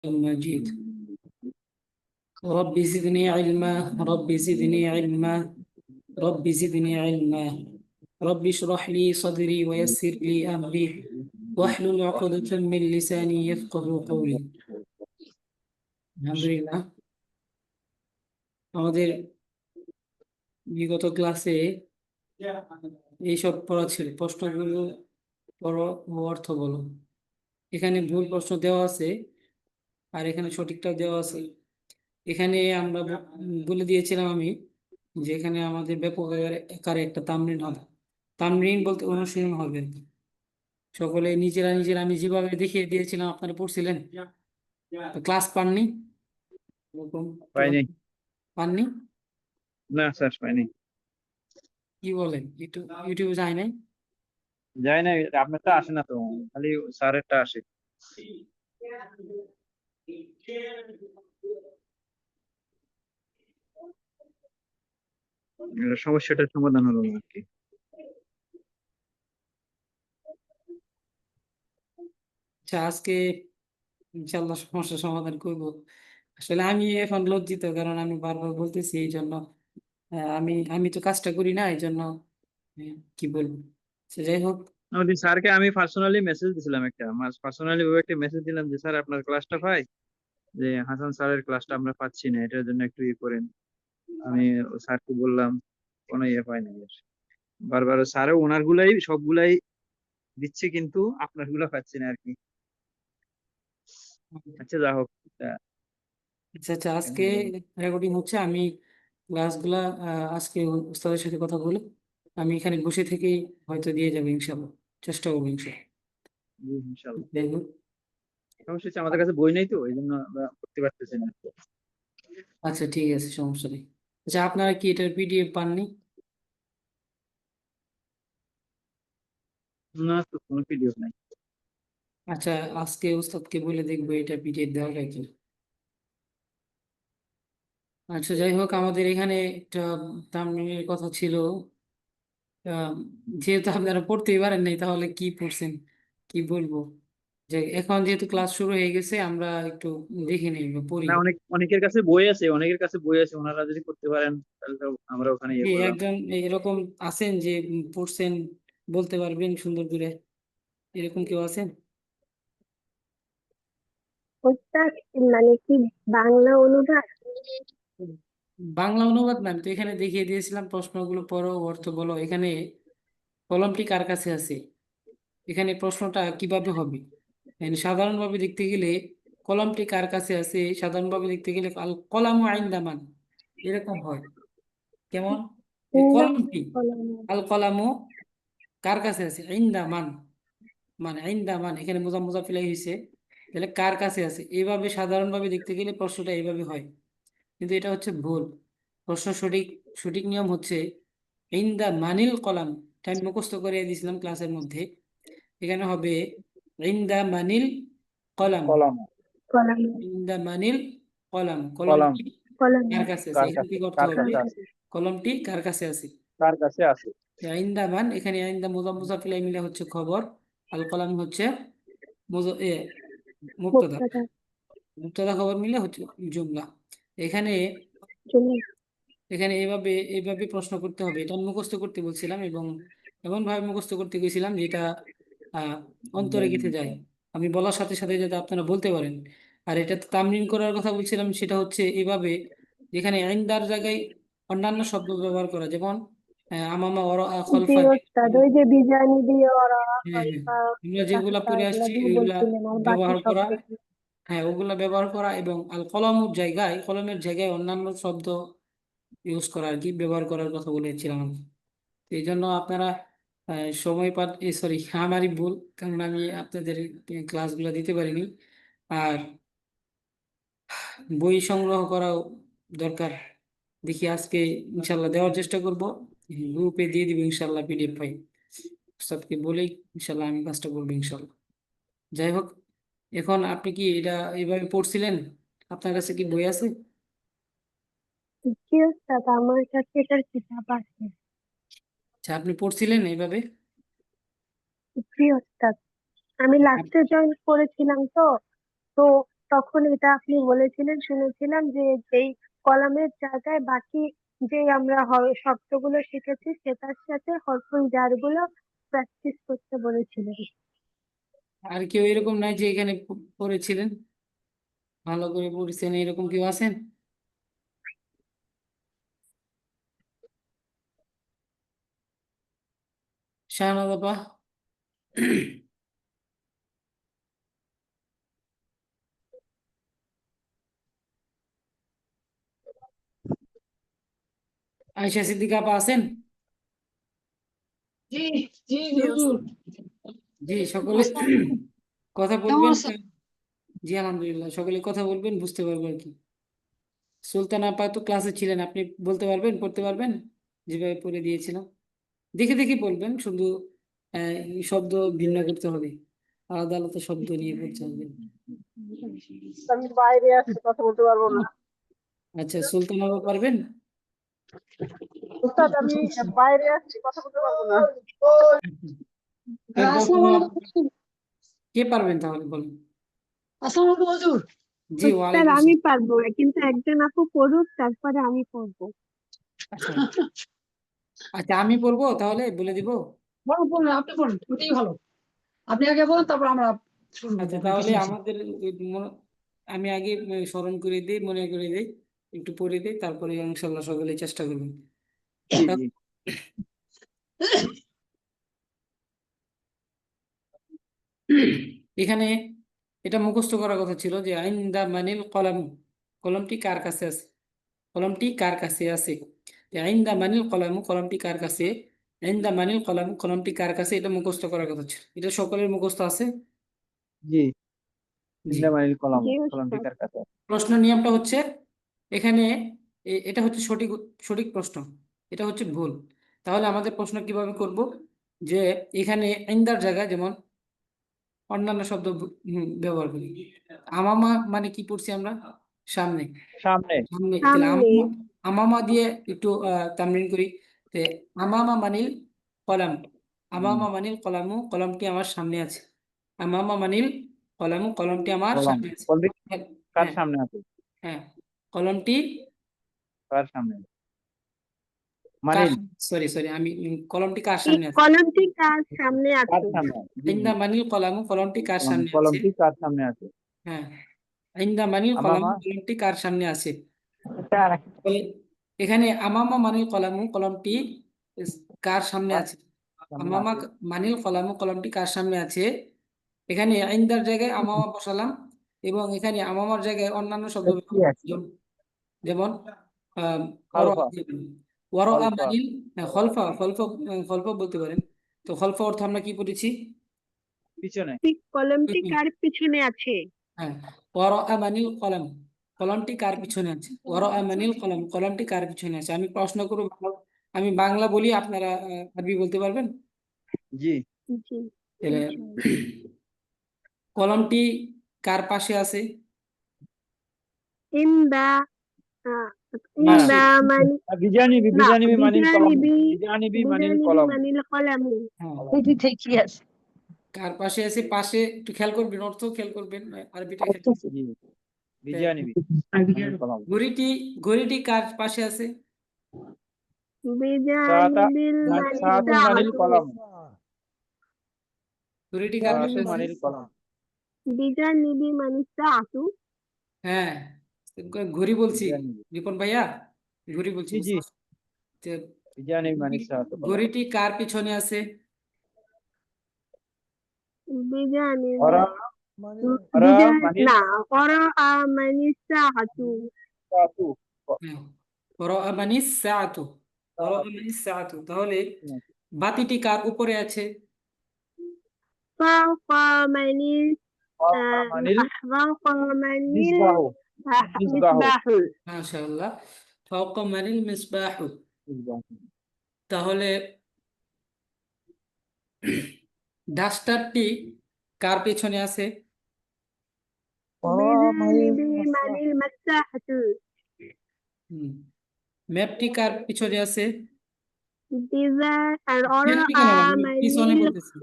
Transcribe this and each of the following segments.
المجيد رب زدني علما رب زدني علما رب زدني علما رب اشرح لي صدري ويسر لي أمري واحلل عقدة من لساني يفقه قولي আলহামদুলিল্লাহ আমাদের বিগত ক্লাসে এইসব পড়া ছিল প্রশ্নগুলো পড়ো ও অর্থ বলো। এখানে ভুল প্রশ্ন দেওয়া আছে আর এখানে সঠিকটাও দেওয়া আছে। এখানে আমরা বলে দিয়েছিলাম আমি যে এখানে আমাদের ব্যাপক আকারে একটা তামরিন হবে। তামরিন বলতে অনুশীলন হবে। সকলে নিজেরা নিজেরা আমি যেভাবে দেখিয়ে দিয়েছিলাম আপনারা পড়ছিলেন, ক্লাস পাননি? এরকম ক্লাস পাইনি। পাননি? না স্যার, পাইনি। কি বলেন, ইউটিউবে যায় নাই? যাই না, আপনারটা আসে না তো, খালি স্যারেরটা আসে। সমস্যাটার সমাধান হলো না আর কি। আচ্ছা, আজকে ইনশাল্লাহ সমস্যার সমাধান করব। আসলে আমি এখন লজ্জিত, কারণ আমি বারবার বলতেছি এই জন্য। আমি আমি তো কাজটা করি না, এই জন্য কি বলবো। সে যাই হোক। আমাদের স্যারকে আমি পার্সোনালি মেসেজ দিছিলাম, পার্সোনালি ভাবে একটা মেসেজ দিলাম যে স্যার আপনার ক্লাসটা পাই, যে হাসান স্যারের ক্লাসটা আমরা পাচ্ছি না, এটার জন্য একটু ইয়ে করেন। আমি স্যারকে বললাম, কোনো ইয়ে পাই না। বারবার স্যারও ওনার গুলাই সবগুলাই দিচ্ছে, কিন্তু আপনার গুলা পাচ্ছি না আর কি। আচ্ছা, যা হোক। আচ্ছা আচ্ছা, আজকে রেকর্ডিং হচ্ছে। আমি ক্লাসগুলা আজকে উস্তাদের সাথে কথা বলে আমি এখানে বসে থেকেই হয়তো দিয়ে যাবো ইনশাল্লাহ। চেষ্টা করবো ইনশাল্লাহ। ইনশাল্লাহ। যাই হোক। সমস্যা হচ্ছে আমাদের কাছে বই নেই, তো এই জন্য আমরা করতে পারতেছি না। আচ্ছা ঠিক আছে, সমস্যা নেই। আচ্ছা, আপনারা কি এটার পিডিএফ পাননি? না তো, কোনো পিডিএফ নাই। আচ্ছা, আজকে উস্তাদকে বলে দেখবো এটা পিডিএফ দেওয়া যায় কি। আচ্ছা যাই হোক, আমাদের এখানে একটা তামরিনের কথা ছিল। আহ, যেহেতু আপনারা পড়তেই পারেন নাই, তাহলে কি পড়ছেন কি বলবো। যে এখন যেহেতু ক্লাস শুরু হয়ে গেছে, আমরা একটু দেখে নিই বা পড়ি। না, অনেকের কাছে বই আছে, ওনারা যদি করতে পারেন তাহলে তো আমরা ওখানে ইয়ে কি করলাম। একজন এরকম আছেন যে পড়ছেন, বলতে পারবেন সুন্দর করে? এরকম কেউ আছেন? ওটা মানে কি বাংলা অনুবাদ? বাংলা অনুবাদ না, আমি তো এখানে দেখিয়ে দিয়েছিলাম। প্রশ্নগুলো পড়ো, অর্থ বলো। এখানে কলমটি কার কাছে আছে, এখানে প্রশ্নটা কিভাবে হবে। মানে সাধারণভাবে দেখতে গেলে কলমটি কার কাছে আছে, সাধারণভাবে দেখতে গেলে আল কলামু আইন্দামান এরকম হয়। কেমন? এই না, কলমটি আল কলামু কার কাছে আছে, ইন্দামান, মানে ইন্দামান এখানে মুজাফিলাই হয়েছে। তাহলে কার কাছে আছে, এইভাবে সাধারণভাবে দেখতে গেলে প্রশ্নটা এইভাবে হয়। কিন্তু এটা হচ্ছে ভুল। প্রশ্ন সঠিক সঠিক নিয়ম হচ্ছে ইন্দা মানিল কলাম। এটা আমি মুখস্থ করে দিয়েছিলাম ক্লাসের মধ্যে। এখানে হবে ইন্দা মানিল কলাম। কলম। কলাম। ইন্দা মানিল কলাম, কলম কলমটি কলাম কার কাছে আছে, কার এখানে কাছে কি করতে কার হবে, কাছে আছে? কলমটি কার কাছে আছে। কার কাছে আছে? আইন্দা মান, এখানে আইন্দা মুজাফিলাই মিলে হচ্ছে খবর, আল কলাম হচ্ছে মুবতাদা। মুক্তদা। মুবতাদা খবর মিলে হচ্ছে জুমলা। এখানে চলে। এখানে এইভাবে এইভাবে প্রশ্ন করতে হবে। এটা আমি মুখস্থ করতে বলছিলাম, এবং এমন ভাবে মুখস্থ করতে গেছিলাম যেটা আহ অন্তরে গেঁথে যায়। আমি বলার সাথে সাথে যাতে আপনারা বলতে পারেন। আর এটা তামরিন করার কথা বলছিলাম, সেটা হচ্ছে এইভাবে, যেখানে ইনদার জায়গায় অন্যান্য শব্দ ব্যবহার করা, যেমন আমামা ওরা জি খলফা। ওস্তাদ, ওই যে বিজানি দিয়ে ওরা হ্যাঁ হ্যাঁ, খলিফা আমরা যেগুলা তাহতা পড়ে এগুলা আসছি দিয়ে ওইগুলা বলছিলেন, আর বাকি ব্যবহার করা। শব্দ কি? হ্যাঁ, ওগুলা ব্যবহার করা, এবং আল কলমের জায়গায় অন্যান্য শব্দ ইউজ করা আর কি, ব্যবহার করার কথা বলেছিলাম আমি। তো এই জন্য আপনারা সময় পান, সরি আমারই ভুল, কারণ আমি আপনাদের ক্লাসগুলো দিতে পারিনি। আর বই সংগ্রহ করাও দরকার। দেখি আজকে ইনশাল্লাহ দেওয়ার চেষ্টা করব। গ্রুপে দিয়ে দিব ইনশাল্লাহ পিডিএফ ফাইল। সবকে বলেই ইনশাল্লাহ আমি কাজটা করবো ইনশাল্লাহ। যাই হোক, এখন আপনি কি এটা এইভাবে পড়ছিলেন? আপনার কাছে কি বই আছে? জি ওস্তাদ, আমার কাছে এটার কিতাব আছে। আচ্ছা, আপনি পড়ছিলেন এইভাবে? জি ওস্তাদ, আমি লাস্টে জয়েন করেছিলাম তো তো তখন এটা আপনি বলেছিলেন, শুনেছিলাম যে যেই কলামের জায়গায় বাকি যে আমরা শব্দগুলো শিখেছি সেটার সাথে হরফুল জারগুলো প্র্যাকটিস করতে বলেছিলেন। আর কেউ এরকম নাই যে এখানে পড়েছিলেন, ভালো করে পড়েছেন, এরকম কেউ আছেন? শাহনাজ আপা? আয়েশা সিদ্দিকা আপা আছেন? জি জি হুজুর। জি, সকলে কথা কেমন বলবেন। আছেন? জি আলহামদুলিল্লাহ, সকলে কথা বলবেন, বুঝতে পারবো আর কি। সুলতান আপা তো ক্লাসে ছিলেন, আপনি বলতে পারবেন, পড়তে পারবেন যেভাবে পড়ে দিয়েছিলাম? দেখে দেখে বলবেন, শুধু শব্দ ভিন্ন করতে হবে, আলাদা আলাদা শব্দ নিয়ে পড়তে হবে। আমি বাইরে আছি, কথা বলতে পারবো না। আচ্ছা, সুলতান আপা পারবেন? উস্তাদ, আমি বাইরে আছি, কথা বলতে পারবো না। তারপর আসসালামু আলাইকুম। কে পারবেন তাহলে বলেন? আসসালামু আলাইকুম হুজুর। জি, স্যার ওয়ালাইকুম আমি আসসালাম। পারবো, কিন্তু একজন আপু পড়ুক, তারপরে আমি পড়বো। আচ্ছা আচ্ছা, আমি পড়বো তাহলে, বলে দিব। বলুন বলুন, আপনি বলুন, ওটাই ভালো। আপনি আগে বলুন, তারপর আমরা শুরু করবো আচ্ছা, আপনার তাহলে পিছনে। আমাদের আমি আগে স্মরণ করে দিই, মনে করে দিই, একটু পড়ে দিই, তারপরে ইনশাল্লাহ সকলে চেষ্টা করবেন। তা- জি। এখানে এটা মুখস্থ করার কথা ছিল যে আইন্দা মানিল কলাম, কলমটি কার কাছে আছে, কলমটি কার কাছে আছে। আইন্দা মানিল কলাম, কলমটি কার কাছে, আইন্দা মানিল কলাম, কলমটি কার কাছে, এটা মুখস্থ করার কথা ছিল। এটা সকলের মুখস্থ আছে? জি, জি। ইন্দ্রামাণির কলম, জি কলমটি উস্তাদ। কার কাছে? প্রশ্ন নিয়মটা হচ্ছে এখানে এটা হচ্ছে সঠিক সঠিক প্রশ্ন, এটা হচ্ছে ভুল। তাহলে আমাদের প্রশ্ন কিভাবে করব, যে এখানে ইন্দার জায়গায় যেমন অন্যান্য শব্দ ব্যবহার করি। আমামা মানে কি পড়ছি আমরা? সামনে। সামনে। সামনে, তাহলে সামনে। আমামা, আমামা দিয়ে একটু তামরিন করি। তে আমামা মানিল কলাম, আমামা মানিল কলামু, কলমটি আমার সামনে আছে। আমামা মানিল কলামু, কলমটি আমার কলম, সামনে আছে। কলমটি কার হ্যাঁ সামনে আছে? হ্যাঁ, কলমটি কার সামনে? কার, মানিল সরি সরি, আমি কলমটি কার সামনে আছে? কলমটি কার সামনে কার আছে? সামনে আছে? জি ইন্দা জি, মানিল কলামু, কলমটি কার সামনে আছে? কলমটি কার সামনে আছে? হ্যাঁ, ইন্দা মানিল কলামু, আমামা কলমটি কার সামনে আছে? বলে এখানে আমামা মানিল কলামু, কলমটি কার সামনে কার আছে? সামনে আমামা আছে? মানিল কলামু, কলমটি কার সামনে আছে? এখানে ইন্দার জায়গায় আমামা বসালাম, এবং এখানে আমামার জায়গায় অন্যান্য শব্দ কি ব্যবহার আছে? করলাম। যেমন খালফা, ওয়ারা খলফা, মানিল, খলফা, খলফা, খলফা বলতে পারেন। তো খলফা অর্থ আমরা কি পড়েছি? পিছনে। ঠিক, কলমটি কার পিছনে আছে? হ্যাঁ, ওয়ারা মানিল কলাম, কলমটি কার পিছনে আছে? ওয়ারা মানিল কলাম, কলমটি কার পিছনে আছে? আমি প্রশ্ন করব, আমি বাংলা বলি, আপনারা আরবি বলতে পারবেন? জি, জি তাহলে ইনশাআল্লাহ। কলমটি কার পাশে আছে? ইন্দা পাশে। ইন্দা মানে বিজানিবি, না, বিজানিবি মানিল কলম, বিজানিবি, বিজানিবি মানিল বিজানিবি কলম। মানিল কলামি। হ্যাঁ, এটি ঠিকই আছে। কার পাশে আছে, পাশে একটু খেয়াল করবেন, অর্থ খেয়াল করবেন, আরবিটা খেয়াল করবেন। জি, তাই, বিজানিবি মানিল কলম। ঘড়িটি, ঘড়িটি কার পাশে আছে? সাতা, বিজানিবিল সাতু মানিল মানিসাআতু। কলম, ঘড়িটি কার পাশে সাতু আছে? মানিল কলম। বিজানিবি মানিসাআতু। হ্যাঁ, ঘড়ি বলছি, বিজানিবি, রিপন ভাইয়া, ঘড়ি বলছি। জি জি, তো বিজানিবি মানিল সাতু কলম। ঘড়িটি কার পিছনে আছে? বিজানিবি ওরা, ওরা বিজান মানিল না, করাআ মানিসাআতু। সাতু। হ্যাঁ, ওয়ারাআ মানিস সাআতু, ওয়ারাআ মানিস সাআতু। তাহলে বাতিটি কার উপরে আছে? ফাওকা মানিল মানিল ফাওকা মানিল মিসবাহু, মিসবাহু, মিসবাহুল। মাশাআল্লাহ, ফাওকা মানিল মিসবাহু। মিসবাহু। তাহলে ডাস্টারটি কার পেছনে আছে? বিজানিবি মানিল মাসাহাতু। হুম, ম্যাপটি কার পিছনে আছে? বিজান আর ম্যাপটি অরাআ কেন, আমি পিছনে মানিল বলতেছি।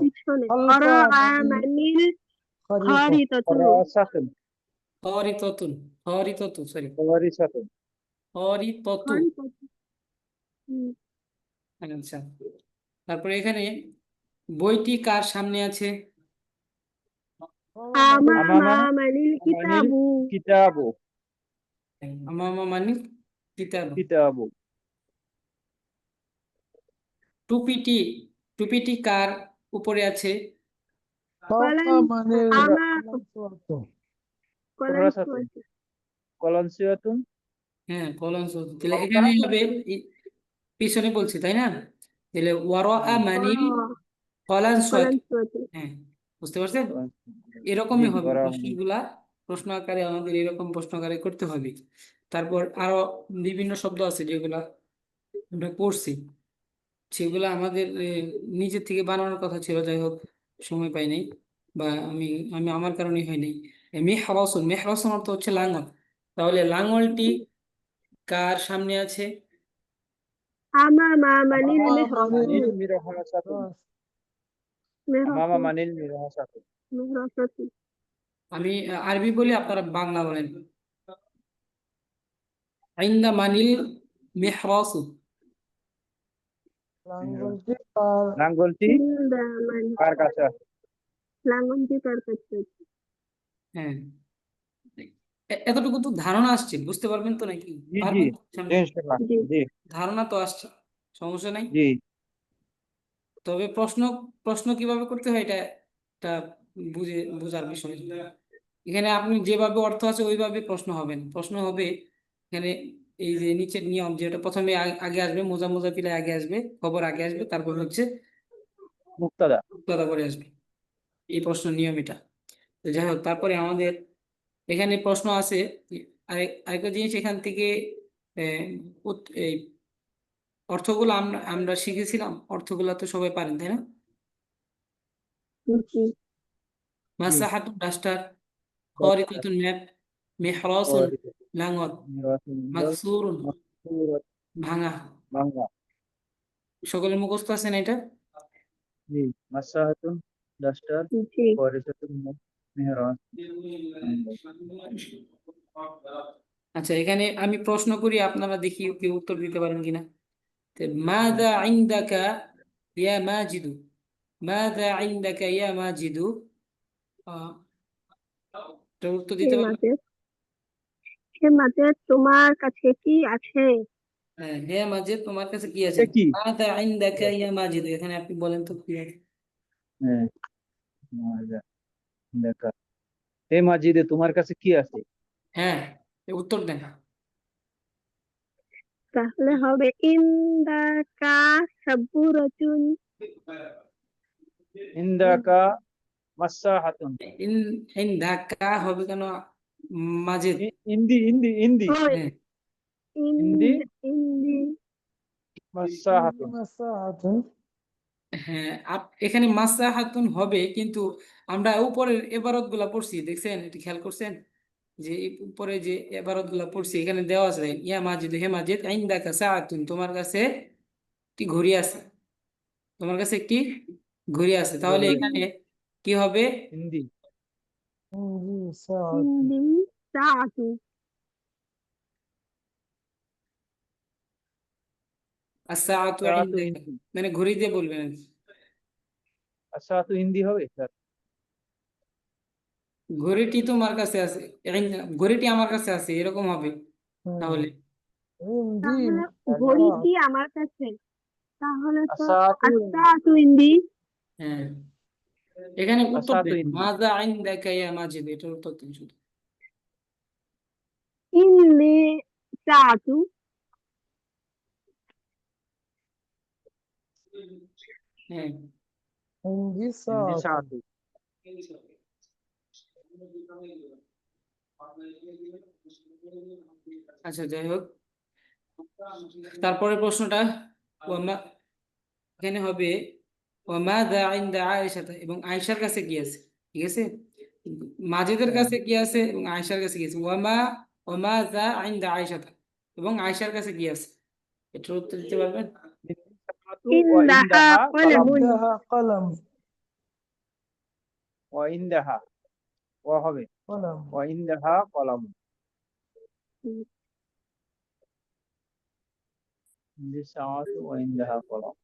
পিছনে অরাআ মানিল خريطة খরাসাতুন খরিততুন খরিততু সরি খরিসাতুন খরিততু خريطة হুম। আচ্ছা, তারপরে এখানে বইটি কার সামনে আছে? أمام আমামা من আমানিল الكتاب কিতাবু আমামা মানে কিতাব। কিতাবু টুপিটি টুপিটি কার উপরে আছে? قلم أمام قلم খরাসাতুন কলনসিয়াতুন হ্যাঁ কলম সূত্র। তাহলে এখানে হবে পিছনে বলছি তাই না? তাহলে ওয়ারা মানিল وراء কলান قلم হ্যাঁ, বুঝতে পারছেন? এরকমই হবে বরাবর প্রশ্নগুলা, প্রশ্ন আকারে আমাদের এরকম প্রশ্ন আকারে করতে হবে। তারপর আরো বিভিন্ন শব্দ আছে যেগুলা আমরা পড়ছি, সেগুলো আমাদের নিজের থেকে বানানোর কথা ছিল, যাই হোক সময় পাই নাই, বা আমি আমি আমার কারণেই হয় নাই। মেহরাসুন, মেহরাসুন অর্থ হচ্ছে লাঙ্গল। তাহলে লাঙ্গলটি কার সামনে আছে? أمام من মানিল المهرسون মিরহাসাতুন আমামা مهرسون মানিল মিরহাসাতুন مهرسة আমি আরবি বলি, আপনারা বাংলা বলেন। আইন্দা মানিল মেহরাসু। লাঙ্গলটি عند من কার কাছে আছে? লাঙ্গলটি তার কাছে আছে। হ্যাঁ, এতটুকু তো ধারণা আসছে, বুঝতে পারবেন তো নাকি? জি জি পারবেন তো সামনে? ইনশাআল্লাহ জি জি ধারণা তো আসছে, সমস্যা নাই। জি তবে প্রশ্ন প্রশ্ন কিভাবে করতে হয় এটা এটা বোঝার বিষয়। এখানে আপনি যেভাবে অর্থ আছে ওইভাবে প্রশ্ন হবে না। প্রশ্ন হবে এখানে এই যে নিচের নিয়ম, যেটা প্রথমে আগে আসবে, মোজা মোজা পিলে আগে আসবে, খবর আগে আসবে, তারপর হচ্ছে মুক্তাদা মুক্তাদা পরে আসবে। এই প্রশ্ন নিয়ম এটা। তো যাই হোক, তারপরে আমাদের এখানে প্রশ্ন আছে আরেকটা জিনিস এখান থেকে এই অর্থগুলো আমরা আমরা শিখেছিলাম, অর্থগুলো তো সবাই পারেন তাই না? জি জি মাসাহাতুন ডাস্টার, খরিতাতুন ম্যাপ, মিহরাসুন লাঙ্গল, মাকসুরুন ভাঙা। বাংলা সকলের মুখস্থ আছে না এটা? জি মাসাহাতুন ডাস্টার জি খরিসাতুন মিহরাস আচ্ছা, এখানে আমি প্রশ্ন করি, আপনারা দেখি কেউ উত্তর দিতে পারেন কিনা। মাযা ইনদাকা ইয়া মাজিদু, মাযা ইনদাকা ইয়া মাজিদু, আহ, এটার উত্তর হে দিতে পারবেন? মাঝে হে মাঝে তোমার কাছে কি আছে? হ্যাঁ, হে মাজিদ তোমার কাছে কি আছে? এটা কি মাযা ইনদাকা ইয়া মাজিদু, এখানে আপনি বলেন তো কি আছে? হ্যাঁ মাজা দেখা হে মাজিদে তোমার কাছে কি আছে? হ্যাঁ, উত্তর দেন। তাহলে হবে ইন্দাকা সাবুরাতুন ইন্দাকা মাসাহাতুন ইন ইনদাকা হবে কেন? মাজিদ। ইন্দি ইন্দি ইন্দি ওই হ্যাঁ ইন্দি ইন্দি মাসাহাতুন হ্যাঁ, এখানে মাসাহাতুন হবে, কিন্তু আমরা উপরের এবারত গুলা পড়ছি, দেখছেন? এটা খেয়াল করছেন যে এই উপরে যে এবারত গুলা পড়ছি, এখানে দেওয়া আছে ইয়া মাজিদ হে মাজিদ ইনদাকা সাআতুন, তোমার কাছে একটি ঘড়ি আছে, তোমার কাছে একটি ঘড়ি আছে। তাহলে ঘড়ি এখানে কি হবে? ইন্দি ইন্দি সাআতু as-সাআতু সাআতু ইনদাকা, ইন্দি মানে ঘড়ি দিয়ে বলবেন আর কি। সাআতু ইন্দি হবে স্যার ঘড়িটি তোমার কাছে আছে, ঘড়িটি আমার কাছে আছে, এরকম হবে তাহলে। তাহলে ঘড়ি কি আমার কাছে? তাহলে তো সাআতু আসাতু ইন্দি হ্যাঁ, এখানে উত্তর সাআতু দেন, ইন্দি মাযা ইনদাকা ইয়া মাজিদ, এটার উত্তর দেন শুধু। ইন্দি সাআতু হ্যাঁ, ইন্দি সাআতু আচ্ছা যাই হোক, তারপরে প্রশ্নটা ওয়ামা, এখানে হবে ওয়ামাযা ইনদা আয়েশা, এবং আয়েশার কাছে কি আছে, ঠিক আছে? মাজিদের কাছে কি আছে এবং আয়েশার কাছে কি আছে? ওয়ামাযা ইনদা আয়েশা, এবং আয়েশার কাছে কি আছে? এটার উত্তর দিতে পারবেন? সাআতু ওয়া ইন্দাহা ইনদাহা কলামুন ওয়া ইনদাহা ওয়া হবে ওয়া ইনদাহা কলাম হুম, ইন্দি সামাতু ওয়া ইনদাহা কলাম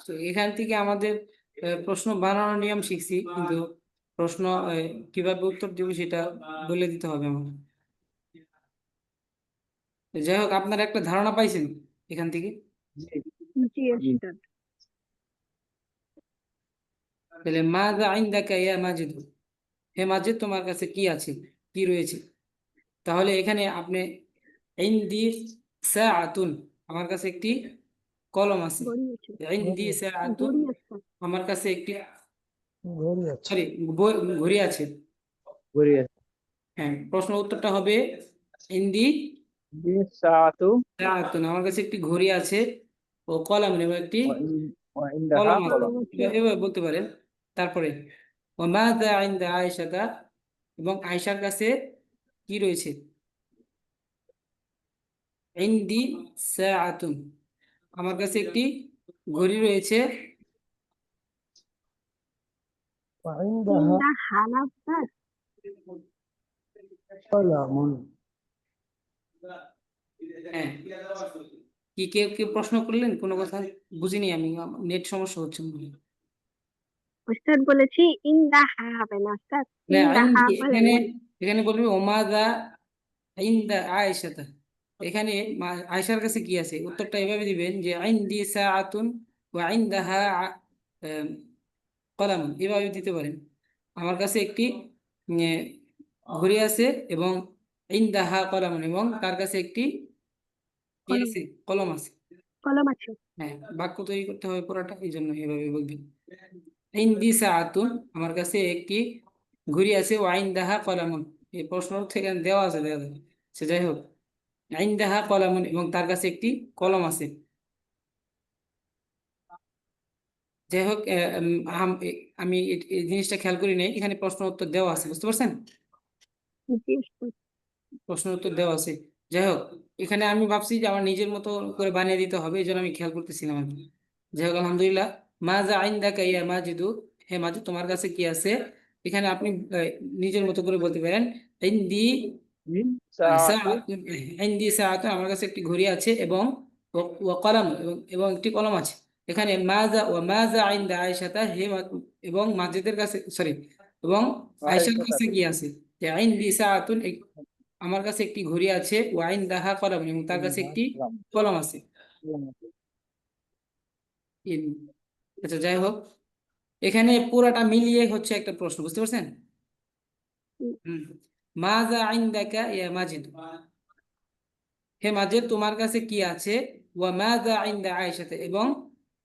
তো এখান থেকে আমাদের প্রশ্ন বানানোর নিয়ম শিখছি, কিন্তু প্রশ্ন কিভাবে উত্তর দিব সেটা বলে দিতে হবে আমাকে। যাই হোক, আপনারা একটা ধারণা পাইছেন এখান থেকে। জি জি জি ওস্তাদ। তাহলে মাযা ইনদাকা ইয়া মাজিদ, হে মাজিদ তোমার কাছে কি আছে, কি রয়েছে। তাহলে এখানে আপনি ইনদি সাআতুন, আমার কাছে একটি কলম আছে। ঘড়ি আছে, ইনদি সাআতুন, ঘড়ি ওস্তাদ। আমার কাছে একটি সরি ঘড়ি আছে। ঘড়ি আছে হ্যাঁ, প্রশ্ন উত্তরটা হবে ইনদি ইন্দি সাআতু সাআতুন, আমার কাছে একটি ঘড়ি আছে ও কলম এবং একটি ওয়া ইনদাহা কলম আছে, কলাম কলম আছে। এভাবে বলতে পারেন। তারপরে ওয়া মাযা ইনদা আয়েশাতা, এবং আয়েশার কাছে কি রয়েছে। ইনদি সাআতুন, আমার কাছে একটি ঘড়ি রয়েছে। ইন্দা হালা ওস্তাদ। হ্যাঁ, কি কেউ কেউ প্রশ্ন করলেন, কোনো কথা বুঝিনি আমি, নেট সমস্যা হচ্ছে মনে হয়। ওস্তাদ বলেছি ইন্দা হা হবে না ওস্তাদ, না, ইন্দা হা বলেন এখানে না। এখানে বলবি ওমাদা ইনদা আয়েশাতা, এখানে আয়েশার কাছে কি আছে, উত্তরটা এভাবে দিবেন যে ইনদি সাআতুন ওয়া ইনদাহা কলামুন, এভাবে দিতে পারেন। আমার কাছে একটি উম, ঘড়ি আছে এবং ইনদাহা কলামুন, এবং তার কাছে একটি কি কলম, আছে, কলম আছে। কলম আছে। হ্যাঁ, বাক্য তৈরি করতে হবে পুরোটা, এই জন্য এভাবে বলবেন। ইনদি সাআতুন, আমার কাছে একটি ঘড়ি আছে, ও ইনদাহা কলামুন, এই প্রশ্ন থেকে দেওয়া আছে, দেওয়া যাবে সে যাই হোক। ইনদাহা কলামুন, এবং তার কাছে একটি কলম আছে। যাই হোক, আমি এই জিনিসটা খেয়াল করি নাই, এখানে প্রশ্ন উত্তর দেওয়া আছে, বুঝতে পারছেন, জি ওস্তাদ। প্রশ্ন উত্তর দেওয়া আছে। যাই হোক, এখানে আমি ভাবছি যে আমার নিজের মতো করে বানিয়ে দিতে হবে, এই জন্য আমি খেয়াল করতেছিলাম আর কি। যাই হোক, আলহামদুলিল্লাহ। মাজা ইনদাকা ইয়া মাজিদু, হে মাজিদ তোমার কাছে কি আছে। এখানে আপনি নিজের মতো করে বলতে পারেন ইনদি মিন সাআতু সাআতুন, ইনদি সাআতুন, আমার কাছে একটি ঘড়ি আছে এবং ওয়া কলম, এবং একটি কলম আছে। এখানে মাজা ইনদা আয়েশাতা, এবং মাজিদের কাছে, সরি, এবং আয়েশার আয়েশাতা কাছে কি আছে, যে ইনদি সাআতুন, আমার কাছে একটি ঘড়ি আছে, ওয়াইন দাহা কলম, এবং তার কাছে একটি কলাম কলম আছে। আচ্ছা, যাই হোক, এখানে পুরাটা মিলিয়ে হচ্ছে একটা প্রশ্ন, বুঝতে পারছেন। হুম, মাজা ইনদাকা ইয়া মাজিদ, হে মাজিদ তোমার কাছে কি আছে। ওয়া মাজা ইনদা আয়েশাতে, এবং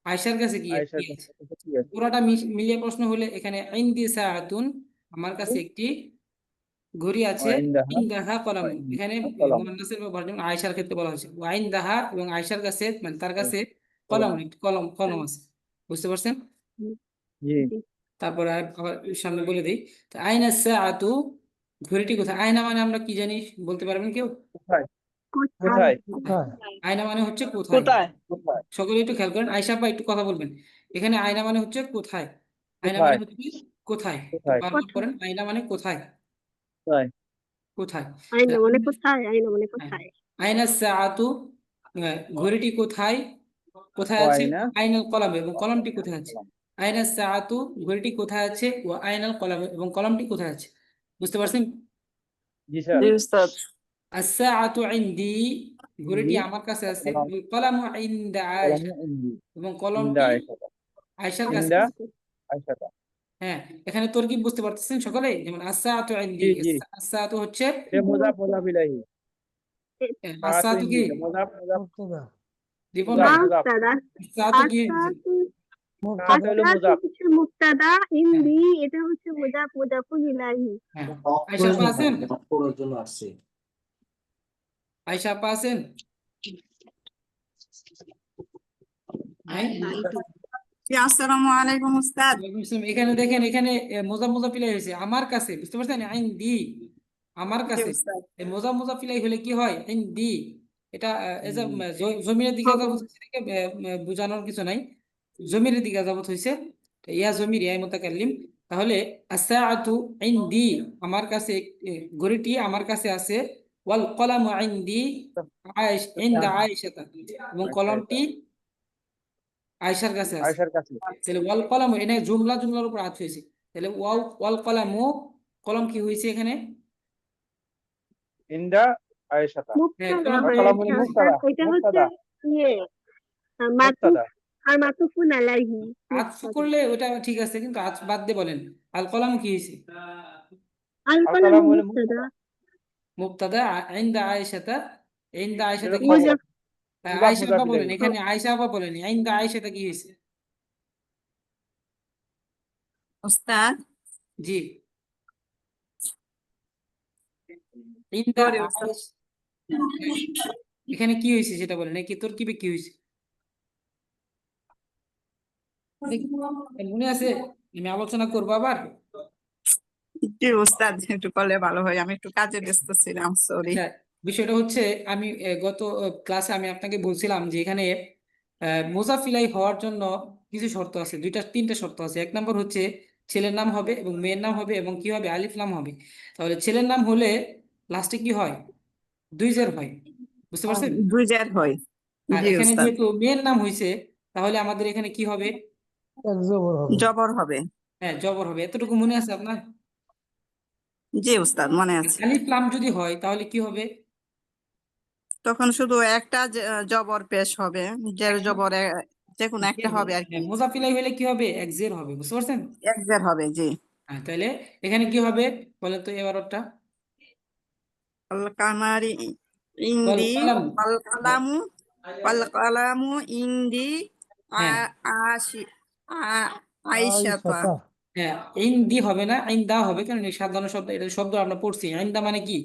আয়েশার কাছে কি কি আয়েশাতা আছে। কি আছে পুরাটা মিলিয়ে প্রশ্ন হলে এখানে ইনদি সাআতুন, আমার কাছে একটি ঘড়ি আছে, ওয়া ইনদাহা ইনদাহা ওয়া কলামুন, এখানে ইনদাহা কলাম মুয়ান্নাসের ব্যবহার, যেমন আয়েশার ক্ষেত্রে বলা হয়েছে ওয়াইন দাহা, এবং আয়েশার কাছে মানে তার কাছে কলাম কলাম, একটি কলম কলম আছে, বুঝতে পারছেন। হুম, জি জি। তারপরে আবার সামনে বলে দিই, তো আইনা সাআতু, ঘড়িটি কোথায়। আয়না মানে আমরা কি জানি, বলতে পারবেন কেউ। কোথায় কোথায়? কোথায় আয়না মানে হচ্ছে কোথায়। কোথায়? কোথায় সকলে একটু খেয়াল করেন, আয়েশা আপা একটু কথা বলবেন। এখানে আয়না মানে হচ্ছে কোথায়, আয়না মানে কোথায় হচ্ছে কোথায়, তো কোথায় বারবার কোথায়? করেন, আয়না মানে কোথায়, কোথায় কোথায়। আয়না মানে কোথায়? আয়না মানে হ্যাঁ, কোথায়? আইনা সাআতু, ঘড়িটি কোথায়, কোথায় ওয়া আছে। আইনা আইনাল কলাম, এবং কলমটি কোথায় আছে। কলাম আইনা সাআতু, ঘড়িটি কোথায় আছে, ও আইনাল কলাম, এবং কলমটি কোথায় আছে, বুঝতে পারছেন। জি স্যার জি উস্তাদ। আস-সাআতু ইনদি, ঘড়িটি ইন্দি আমার কাছে আছে, কলাম ওয়াল কলামু ইনদা কলাম আয়েশা, ইন্দি এবং ইন্দা কলমটি আয়েশাতা আয়েশার কাছে ইন্দা আছে। আয়েশাতা হ্যাঁ, এখানে তরকিব বুঝতে পারতেছেন সকলে, যেমন আস-সাআতু ইনদি, জি জি আস-সাআতু হচ্ছে এটা জি মুযাফ ওস্তাদ। মুযাফ ইলাইহি সাআতু আস-সাআতু ইন্দি কি এটা মুযাফ মুযাফ রিপন না ভাই, মুযাফ ওস্তাদ, আস-সাআতু কি আসাতু, সাআতু হলো আসাতু মুযাফ হচ্ছে মুক্তাদা, হ্যাঁ, ইন্দি এটা হচ্ছে মুজাফুল ইলাহি। হ্যাঁ, আয়েশা আপা আছেন, আয়েশা আপা আছেন, নাই। নাই তো। জি আসসালামু আলাইকুম উস্তাদ। ওয়ালাইকুম আসসালাম। এখানে দেখেন, এখানে মোজা পিলাই হয়েছে আমার কাছে, বুঝতে পারছেন, আইন দি, আমার জি কাছে। উস্তাদ। এই মোজা পিলাই হলে কি হয়, আইন দি, এটা জমিনের দিকে কথা বলতেছি, দেখে বোঝানোর কিছু নাই। জমিরের দিকে যাবত হয়েছে, ইয়া জমির ইয়া মুতাকাল্লিম। তাহলে আস-সাআতু ইনদি, আমার কাছে ঘড়িটি আমার কাছে আছে, ওয়াল কলামু ইনদি ইনদা আয়েশাতা, এবং কলমটি আয়েশার কাছে আছে। আয়েশার কাছে। তাহলে ওয়াল কলামু, এখানে জুমলার উপর আত হয়েছে। তাহলে ওয়াল কলামু, কলম কি হয়েছে এখানে? ইনদা আয়েশাতা। হ্যাঁ, মুক্তাদা কলম কলামুল হয়েছে, মুক্তাদা, আর এটা হচ্ছে মুক্তাদা, ইয়ে মাতুফ, মুক্তাদা। আর মাতুফুন আলাইহি। আতফ করলে ওটা ঠিক আছে, কিন্তু আতফ বাদ দিয়ে বলেন আল কলাম কি হয়েছে? আল আল কলামু কালামুল মুক্তাদা। মুবতাদা ইনদা আয়েশাতা, ইনদা আয়েশাতা এটা কি হয়েছে? খবর। মুদাফ আয়েশা মুদাফ আপা বলেন, ইলাইহি। এখানে আয়েশা আপা বলেন ইনদা আয়েশাতা কি হয়েছে? উস্তাদ জি, ইনদা সরি উস্তাদ। এখানে কি হয়েছে সেটা বলেন, কি তোর কি হয়েছে মনে আছে? আমি আলোচনা করবো আবার। জি উস্তাদ, একটু করলে ভালো হয়, আমি একটু কাজে ব্যস্ত ছিলাম, সরি। আচ্ছা, বিষয়টা হচ্ছে আমি গত ক্লাসে আমি আপনাকে বলছিলাম যে এখানে মোজাফিলাই হওয়ার জন্য কিছু শর্ত আছে, তিনটা শর্ত আছে। এক নম্বর হচ্ছে ছেলের নাম হবে এবং মেয়ের নাম হবে এবং কি হবে, আলিফ লাম হবে। তাহলে ছেলের নাম হলে লাস্টে কি হয়, দুই জের হয়, বুঝতে পারছেন? বুঝার হয়। আর জি এখানে উস্তাদ, যেহেতু মেয়ের নাম হয়েছে, তাহলে আমাদের এখানে কি হবে, জবর হবে। হ্যাঁ জবর হবে। এতটুকু মনে আছে আপনার? জি উস্তাদ, মনে আছে। আলিফ লাম যদি হয় তাহলে কি হবে? তখন শুধু একটা জবর পেশ হবে, জের জবর যে কোনো একটা জের হবে আর কি। হ্যাঁ, মোজাফিলাই হলে কি হবে, এক জের হবে, বুঝতে পারছেন? এক জের হবে, জি। হ্যাঁ, তাহলে এখানে কি হবে বলেন তো এবারটা? আল কামারি ওয়াল ইন্দি, কলাম, আল কালামু, আল কালামু ইন্দি, হ্যাঁ আশি আইসাতা। হ্যাঁ, ইন দি হবে না, ইন দা হবে, কারণ এই সাধারণ শব্দ, এটা শব্দ আমরা পড়ছি। ইন দা মানে কি,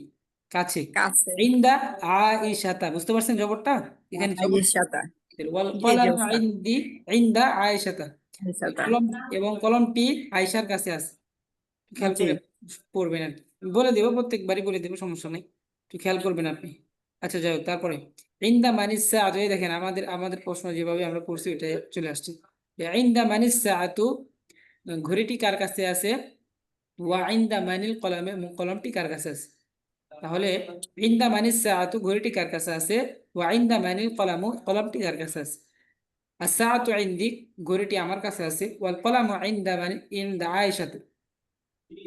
কাছে। কাছে। ইন দা আয়েশাতা, বুঝতে পারছেন জবরটা? এখানে জবর আইসাতা। ওয়াল জি জি কলাম উস্তাদ। ইনদি ইনদা আয়েশাতা, আইসাতা। কলম এবং কলমটি আয়েশার কাছে আছে। খেয়াল জি করে পড়বেন আর কি, বলে দেবো, প্রত্যেকবারই বলে দেবো, সমস্যা নেই, একটু খেয়াল করবেন আপনি। আচ্ছা যাই হোক, তারপরে ইনদা মানিস সাআতু, এই দেখেন আমাদের আমাদের প্রশ্ন যেভাবে আমরা পড়ছি ওইটা চলে আসছে। ইনদা মানিস সাআতু, ঘড়িটি কার কাছে আছে, ওয়া ইনদা মানিল কলামে, কলমটি কার কাছে আছে। তাহলে ইনদা মানিস সাআতু, ঘড়িটি কার কাছে আছে, ওয়া ইনদা মানিল কলামু, কলমটি কার কাছে আছে। as-সাআতু ইনদি, ঘড়িটি আমার কাছে আছে, ওয়াল কলামু ইনদা ইনদা আয়েশাতু,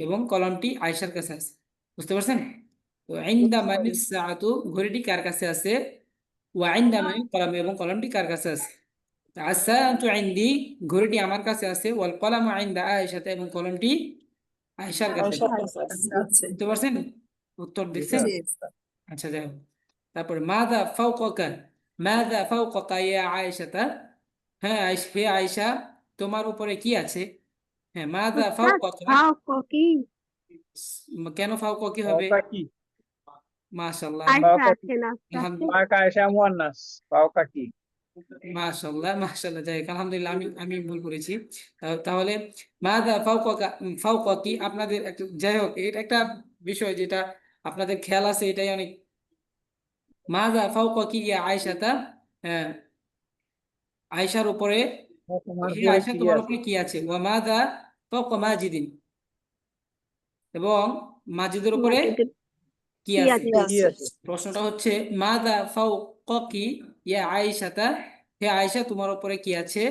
এবং কলমটি আয়েশার কাছে আছে, বুঝতে পারছেন? তো ইনদা মানিস সাআতু, ঘড়িটি কার কাছে আছে, ওয়া ইনদা মানিল কলাম, এবং কলমটি কার কাছে আছে। as-সাআতু ইনদি, ঘড়িটি আমার কাছে আছে, ওয়াল কলামু ইনদা আয়েশাতু, এবং কলমটি আয়েশার কাছে আছে। আছে। বুঝতে পারছেন? উত্তর জি দেখছেন? স্যার। জি উস্তাদ। আচ্ছা যাই হোক, তারপরে মাযা ফাওকাকা, মাযা ফাওকাকা ইয়া আয়েশাতা, হ্যাঁ হে আয়েশা, তোমার উপরে কি আছে? হ্যাঁ, মাযা উস্তাদ ফাওকাকা, ফাওকা কি? কেন ফাওকা কি হবে? ফাওকা কি? মাশাআল্লাহ, আয়সা ফাওকা কি? আছে না আছে? আলহামদুলিল্লাহ, ফাওকা আয়েশা মুয়ান্নাস। ফাওকা কি? মাশাআল্লাহ, মাশাআল্লাহ, যাই হোক, আলহামদুলিল্লাহ, আমি ভুল করেছি। তাহলে মাযা ফাওকাকা, ফাওকা কি, আপনাদের একটা, যাই হোক, এটা একটা বিষয় যেটা আপনাদের খেয়াল আছে, এটাই অনেক। মাযা ফাওকা কি ইয়া আয়েশাতা, হ্যাঁ আয়েশার উপরে, তোমার হে উপরে আয়েশা কি তোমার আছে? উপরে কি আছে, ওয়া মাযা ফাওকা মাজিদিন, এবং মাজিদের উপরে মাটিতে কি কি আছে। আছে? কি আছে? প্রশ্নটা হচ্ছে মাযা ফাওকাকি ইয়া আয়েশাতা, হে আয়েশা তোমার উপরে কি আছে,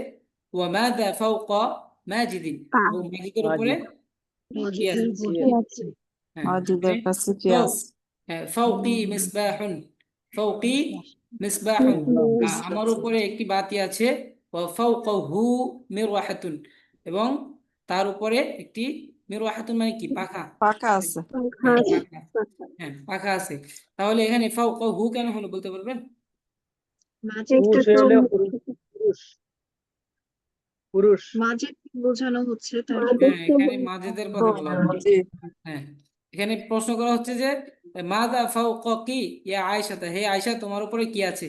ওয়া মাযা ফাওকা মাজিদিন, পা এবং মাজিদের উপরে মাজিদ। কি আছে। কি কি আছে? আছে? হ্যাঁ, মাজিদের কাছে কি ফাওক, আছে? হ্যাঁ ফাওকি মিসবাহুন, ফাওকি মিসবাহুন, আমার উপরে একটি বাতি আছে, ওয়া ফাওকাহু মিরওয়াহাতুন, এবং তার উপরে একটি, মিরওয়াহাতুন মানে কি, পাখা। পাকা আছে। পাখা হ্যাঁ আছে। পাখা, হ্যাঁ পাখা আছে। তাহলে এখানে ফাওকাহু কেন হলো বলতে পারবেন? মাজিদ একটা সে হলে চমক। পুরুষ। পুরুষ। মাজিদ বোঝানো হচ্ছে তাই না? হ্যাঁ, এখানে মাজিদের কথা বলা হচ্ছে। জি। হ্যাঁ, এখানে প্রশ্ন করা হচ্ছে যে মাযা ফাওকাকি ইয়া আয়েশাতা, হে আয়েশা তোমার উপরে কি আছে,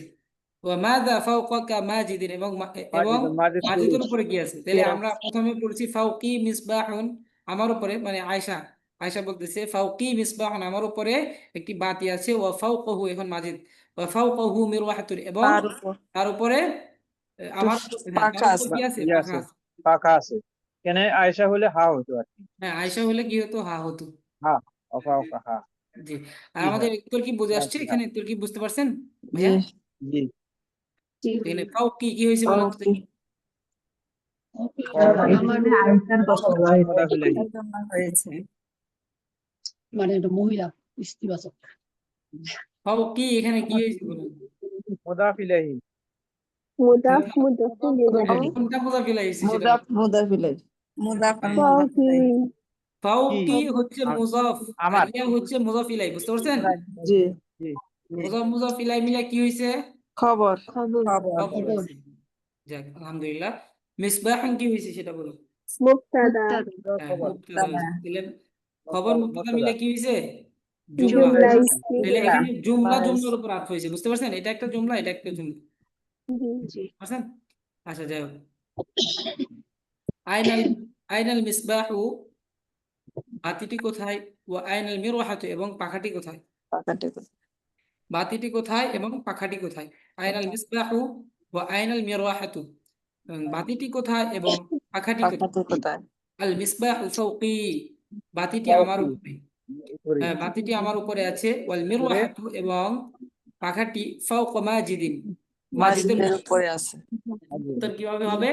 ওয়া মাযা ফাওকাকা মাজিদিন, এবং এবং মাজিদ, মাজিদ মাজিদের পুরুষ। উপরে কি আছে। তাহলে আমরা প্রথমে পড়ছি ফাওকি মিসবাহুন, আমার উপরে, মানে আয়েশা, আয়েশা বলতেছে ফাওকি মিসবাহুন, আমার উপরে একটি বাতি আছে, ওয়া ফাওকাহু, এখন মাজিদ, ওয়া ফাওকাহু মিরওয়াহাতুন, এবং তার উপর। তার উপরে আমার হ্যাঁ, তার পাকা উপর আছে। কি আছে? ইয়ে পাখা আছে, আছে। পাকা আছে। এখানে আয়েশা হলে হা হতো আর কি। হ্যাঁ, আয়সা হলে কি হতো? হা হতো। হা, ওকা ওকা হা। জি। আর কি আমাদের হয়? তরকিব বুঝে আসছে? আচ্ছা, এখানে তরকিব বুঝতে পারছেন জি ভাইয়া? জি। জি এখানে ফাও কি হয়েছে বলেন তো দেখি? আইসার কথা বলা হয়েছে। মুদাফ ইলাইহি। এটার জন্য হয়েছে। মানে একটা মহিলা স্ত্রীবাচক। ফাও কি এখানে কি হয়েছে বলেন? মুদাফ ইলাইহি। মুদাফ মুদাফিল হ্যাঁ, ইলাইহি কোনটা মুজাফিল হয়েছে সেটা মুদাফ বলেন। মুদাফিলাই মুদাফ আর হ্যাঁ, মুদাফ ফাউকি ইলাইহি। ফাও কি? কি হচ্ছে আ- মুজাফ আর আমার। ইয়া হচ্ছে মুজাফিলাই, বুঝতে পারছেন? জি জি। মুজাফিলাই মিলা কি হয়েছে? খবর খবর খবর খবর হয়েছে। যাক, আলহামদুলিল্লাহ। মিসবাহুন কি হয়েছে সেটা বলো? মুবতাদা মুক্তাদা হ্যাঁ, খবর। মুবতাদা হয়েছে। তাহলে খবর মুবতাদা মুবতাদা। মিলে কি হয়েছে? জুমলা জুমলা হয়েছে। ইসমিয়া তাহলে এখানে জুমলা বাস। জুমলার উপর আটফ হয়েছে, বুঝতে পারছেন? এটা একটা জুমলা, এটা একটা জুমলা, জি জি বুঝছেন? আচ্ছা, যাই হোক। আইনাল আইনাল মিসবাহু, বাতিটি কোথায়? ও আইনাল মিরওয়াহাতু, এবং পাখাটি কোথায়? পাকাটে বাতিটি কোথায় এবং পাখাটি কোথায়? আইনাল মিসবাহু ওয়া আইনাল মিরওয়াহাতু, বাতিটি কোথায় এবং পাখাটি কোথায়? পাকাটে কোথায়? আল মিসবাহু ফাওকি, বাতিটি আমার ফাওকি, উপরে। উপরে। হ্যাঁ, বাতিটি আমার উপরে আছে। ওয়াল উপরে। মিরওয়াহাতু, এবং পাখাটি ফাওকা মাজিদিন, মাজিদের মাজিদের উপরে। উপরে আছে। উত্তর কিভাবে হবে?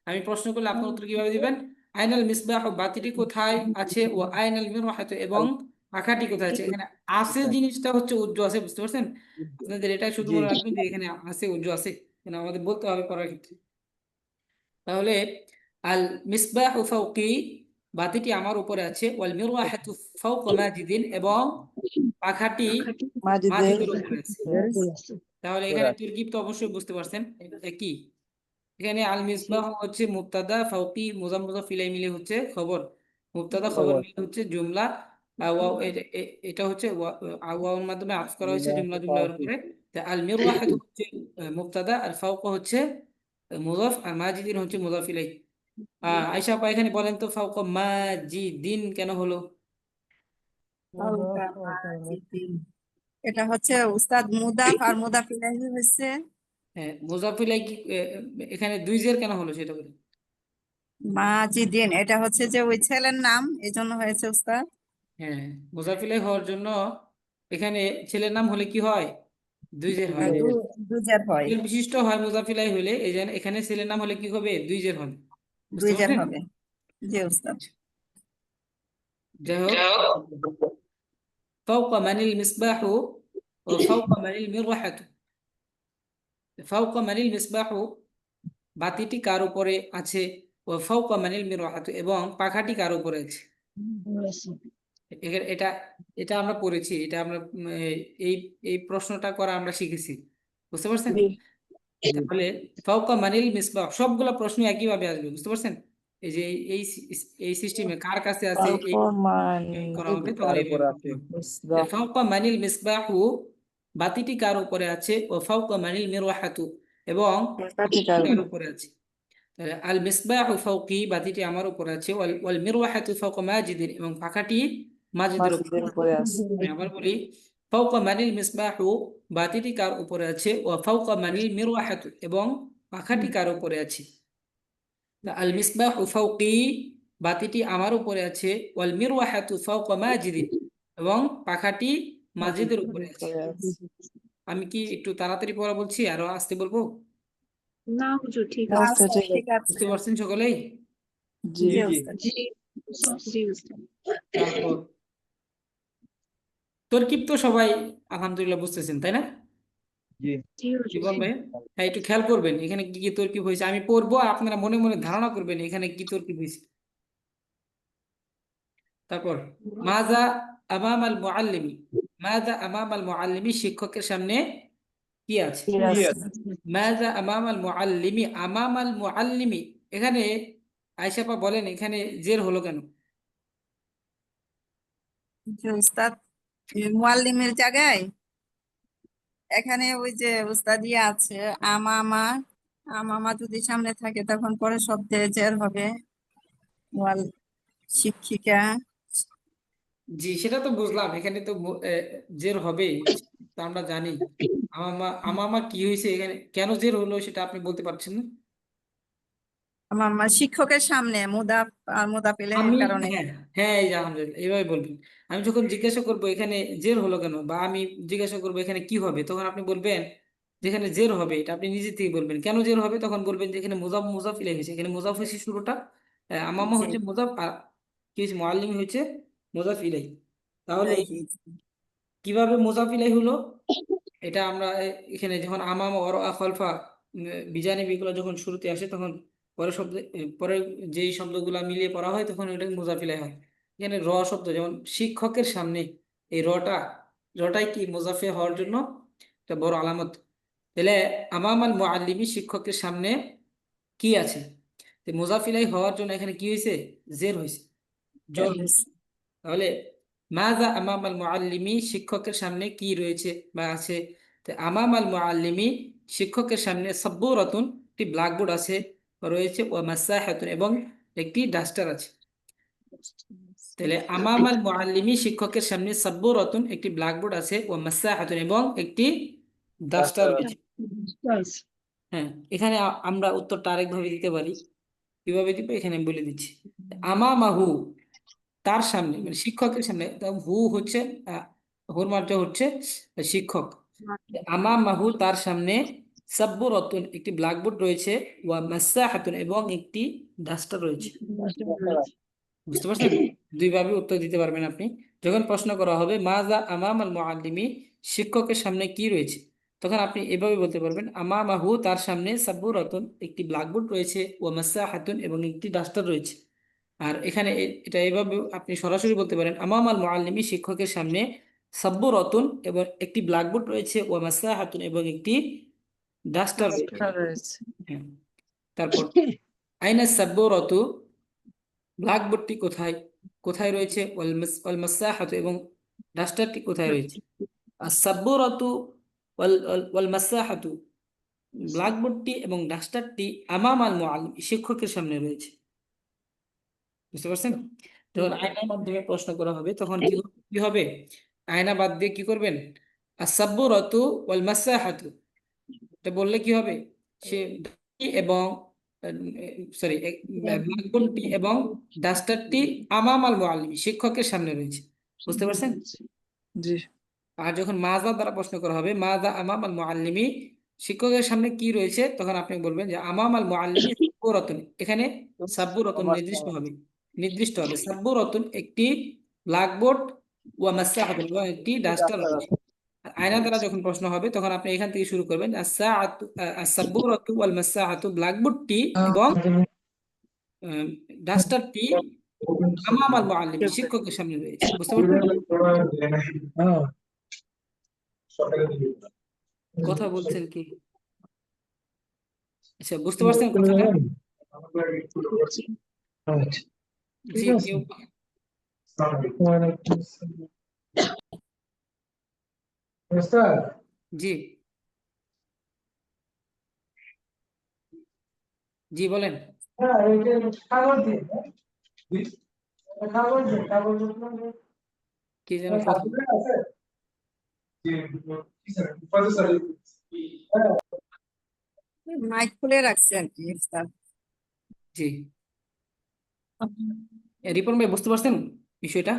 আমি প্রশ্ন করলে আপনার উত্তর কিভাবে দিবেন? আইনাল মিসবাহ, বাতিটি কোথায় আছে? ও আইনাল মিরওয়াহাতু, এবং পাখাটি কোথায় আছে? এখানে আছে জিনিসটা হচ্ছে উজ্জু আছে, বুঝতে পারছেন? আপনাদের এটা শুধু জি। মনে রাখবেন যে এখানে আছে, উজ্জু আছে, এখানে আমাদের বলতে হবে পড়ার ক্ষেত্রে। তাহলে আল মিসবাহ ফাওকি, বাতিটি আমার উপরে আছে। ওয়াল মিরওয়াহাতু ফাওকা মাজিদিন, এবং পাখাটি পাখাটি মাজিদের মাজিদের উপরে আছে। তাহলে উপরে এখানে আছে। তরকিব তো অবশ্যই বুঝতে পারছেন, এটা কি? এখানে আল মিসবাহ হচ্ছে মুবতাদা, ফাওকি মুজাফ মুজাফ ইলাই মিলে হচ্ছে খবর, মুবতাদা খবর খবর। মিলে হচ্ছে জুমলা। ওয়াও এটা হচ্ছে ওয়াওর মাধ্যমে আতফ করা হয়েছে জুমলা জুমলার ফাওকি। উপরে। তা আল মিরওয়াহাতু হচ্ছে মুবতাদা, আর ফাওকা হচ্ছে মুজাফ, আর মাজিদিন হচ্ছে মুজাফ ইলাই। আয়েশা আপা, এখানে বলেন তো ফাওকা মাজিদিন কেন হলো? ফাওকা মাজিদিন। এটা হচ্ছে উস্তাদ মুদাফ আর মুদাফ ইলাইহি হচ্ছে হ্যাঁ, মুজাফ ইলাই কি এখানে দুই জের কেন হলো সেটা বলেন। মাজিদিন। এটা হচ্ছে যে ওই ছেলের নাম, এই জন্য হয়েছে উস্তাদ। হ্যাঁ, মুজাফ ইলাই হওয়ার জন্য এখানে ছেলের নাম হলে কি হয়? দুই জের হয়। দুজার হয়, জের বিশিষ্ট হয় মুজাফিলাই হলে, এই জন্য এখানে ছেলের নাম হলে কি হবে? দুই জের হবে, বুঝতে দুইজার পারছেন? হবে। জি উস্তাদ। যাই হোক, ফাওকা মানিল মিসবাহু ও ফাওকা মানিল মিরওয়াহাতু, ফাওকা মানিল মিসবাহু, বাতিটি কার উপরে আছে? ও ফাওকা মানিল মিরওয়াহাতু, এবং পাখাটি কার উপরে আছে? এটা এটা আমরা পড়েছি, এটা আমরা এই এই প্রশ্নটা করা আমরা শিখেছি, বুঝতে পারছেন? তাহলে ফাওকা মানিল মিসবাহ, সবগুলো প্রশ্ন একই ভাবে আসবে, বুঝতে পারছেন? এই যে এই এই সিস্টেমে কার কাছে আছে এই করা হবে, তখন তার উপর এইভাবে করতে আছে। হবে। ফাওকা মানিল মিসবাহু, বাতিটি কার উপরে আছে? ও ফাওকা মানিল মিরওয়াহাতু, এবং পাখাটি কার উপরে আছে? তাহলে আল মিসবাহু ফাওকি, বাতিটি আমার উপরে আছে। ওয়াল মিরওয়াহাতু ফাওকা মাজিদিন, এবং পাখাটি মাজিদের উপরে মাজিদের আছে। উপরে আছে। আমি আবার বলি, ফাওকা মানিল মিসবাহু, বাতিটি কার উপরে আছে? ও ফাওকা মানিল মিরওয়াহাতু, এবং পাখাটি কার উপরে আছে? আল মিসবাহু ফাওকি, বাতিটি আমার উপরে আছে। ওয়াল মিরওয়াহাতু ফাওকা মাজিদিন, এবং পাখাটি মাজিদের উপরে আছে। উপরে আছে। আমি কি একটু তাড়াতাড়ি পড়া বলছি, আরো আস্তে বলবো? না হুজুর ঠিক না আছে উস্তাদ, ঠিক ঠিক আছে। বুঝতে পারছেন সকলেই? জি জি জি। উস্তাদ। জি জি উস্তাদ। তারপর তরকিব তো সবাই আলহামদুলিল্লাহ বুঝতেছেন, তাই না? জি। জি হুজুর। জীবন ভাই, হ্যাঁ, একটু খেয়াল করবেন এখানে কি কি তরকিব হয়েছে। আমি পড়বো, আপনারা মনে মনে ধারণা করবেন এখানে কি তরকিব হয়েছে। তারপর মাজা আমাম আল মুআল্লিমি, মাজা আমাম আল মুআল্লিমি, শিক্ষকের সামনে কি আছে? ঠিক কি আছে। আছে? মাজা আমাম আল মুআল্লিমি, আমাম আল মুআল্লিমি, এখানে আয়েশা আপা বলেন এখানে জের হলো কেন? জি উস্তাদ, মুআল্লিমের জায়গায় এখানে ওই যে উস্তাদ ইয়ে আছে, আমামা। আমামা যদি সামনে থাকে তখন পরে শব্দে জের হবে। ওয়াল শিক্ষিকা, জি সেটা তো বুঝলাম, এখানে তো জের হবে, তা আমরা জানি। আমামা কি হয়েছে এখানে, কেন জের হলো সেটা আপনি বলতে পারছেন না? আমার শিক্ষকের সামনে মুদাফ আর মুদাফিলের আমি, কারণে। হ্যাঁ, হ্যাঁ, এই যে আলহামদুলিল্লাহ এইভাবে বলবেন। আমি যখন জিজ্ঞাসা করবো এখানে জের হলো কেন, বা আমি জিজ্ঞাসা করবো এখানে কি হবে, তখন আপনি বলবেন যেখানে জের হবে এটা আপনি নিজে থেকে বলবেন। কেন জের হবে তখন বলবেন যে এখানে মুজাফ ইলাইহি হয়েছে, এখানে মুজাফ হয়েছে শুরুটা, আমামা জি, হচ্ছে মুজাফ, আর কি হয়েছে মুআল্লিম হয়েছে মুজাফ ইলাইহি। তাহলে ইলাইহি। কিভাবে মুজাফ ইলাইহি হলো, এটা আমরা এখানে যখন আমাম ওর খলফা বিজানিবি গুলো যখন শুরুতে আসে তখন পরে শব্দ পরে যেই শব্দগুলা মিলিয়ে পড়া হয় তখন ওটা মুজাফিলাই হয়। এখানে র শব্দ যেমন শিক্ষকের সামনে, এই রটাই কি মুজাফে হওয়ার জন্য একটা বড় আলামত। তাহলে আমাম আল মুআল্লিমি শিক্ষকের সামনে কি আছে, তো মুজাফিলাই হওয়ার জন্য এখানে কি হয়েছে, জের হয়েছে, জোর। তাহলে মাজা আমাম আল মুআল্লিমি শিক্ষকের সামনে কি রয়েছে বা আছে, তো আমাম আল মুআল্লিমি শিক্ষকের সামনে সাব্বুরাতুন একটি ব্ল্যাকবোর্ড আছে রয়েছে, ও মাসাহাতুন এবং একটি ডাস্টার আছে। তাহলে আমাম আল মুআল্লিমি শিক্ষকের সামনে সাব্বুরাতুন একটি ব্ল্যাকবোর্ড আছে, ও মাসাহাতুন এবং একটি ডাস্টার রয়েছে। হ্যাঁ, এখানে আমরা উত্তরটা আরেকভাবে দিতে পারি। কিভাবে দিব এখানে আমি বলে দিচ্ছি। আমামাহু তার সামনে, মানে শিক্ষকের সামনে, হু হচ্ছে হুর মার্জা হচ্ছে শিক্ষক। আমামাহু তার সামনে সাব্বুরাতুন একটি ব্ল্যাকবোর্ড রয়েছে, ওয়া মাসাহাতুন এবং একটি ডাস্টার রয়েছে। বুঝতে পারছেন? দুইভাবে উত্তর দিতে পারবেন আপনি। যখন প্রশ্ন করা হবে মাজা আমাম আল মুআল্লিমি শিক্ষকের সামনে কি রয়েছে, তখন আপনি এভাবে বলতে পারবেন আমামাহু তার সামনে সাব্বুরাতুন একটি ব্ল্যাকবোর্ড রয়েছে, ওয়া মাসাহাতুন এবং একটি ডাস্টার রয়েছে। আর এখানে এটা এভাবে আপনি সরাসরি বলতে পারেন আমাম আল মুআল্লিমি শিক্ষকের সামনে সাব্বুরাতুন এবং একটি ব্ল্যাকবোর্ড রয়েছে, ওয়া মাসাহাতুন এবং একটি ডাস্টার রয়েছে। হ্যাঁ। তারপর আইনা সাব্বুরাতু ব্ল্যাকবোর্ডটি কোথায়, কোথায় রয়েছে, ওয়াল মাসাহাতু এবং ডাস্টারটি কোথায় রয়েছে। আর সাব্বুরাতু ওয়াল ওয়াল মাসাহাতু ব্ল্যাকবোর্ডটি এবং ডাস্টারটি আমাম আল মুআল্লিম শিক্ষকের সামনে রয়েছে। বুঝতে পারছেন? যখন আয়নার মাধ্যমে প্রশ্ন করা হবে তখন কি হবে, আয়না বাদ দিয়ে কি করবেন, আর সাব্বুরাতু ওয়াল মাসাহাতু এটা বললে কি হবে, সে এবং সরি ব্ল্যাকবোর্ডটি এবং ডাস্টারটি আমাম আল মুআল্লিম শিক্ষকের সামনে রয়েছে। বুঝতে পারছেন? জি। আর যখন মাজা দ্বারা প্রশ্ন করা হবে মাজা আমাম আল মুআল্লিমি শিক্ষকের সামনে কি রয়েছে, তখন আপনি বলবেন যে আমাম আল মুআল্লিমি সাব্বুরাতুন, এখানে সাব্বুরাতুন নির্দিষ্ট হবে সাব্বুরাতুন একটি ব্ল্যাকবোর্ড, ওয়া মাসাহাতুন এবং একটি ডাস্টার রয়েছে। আর আয়না দ্বারা যখন প্রশ্ন হবে তখন আপনি এখান থেকে শুরু করবেন as-sa'atu as-sabburatu ওয়াল মাসাহাতু ব্ল্যাকবোর্ডটি এবং ডাস্টারটি আমাম আল মুআল্লিম শিক্ষকের সামনে রয়েছে। বুঝতে পারছেন? কথা বলছেন কি? আচ্ছা, বুঝতে পারছেন কথাটা? জি, কেউ জি, জি বলেন। কি যেন কথা, মাইক খুলে রাখছে আর কি স্যার। জি রিপন ভাই বুঝতে পারছেন বিষয়টা?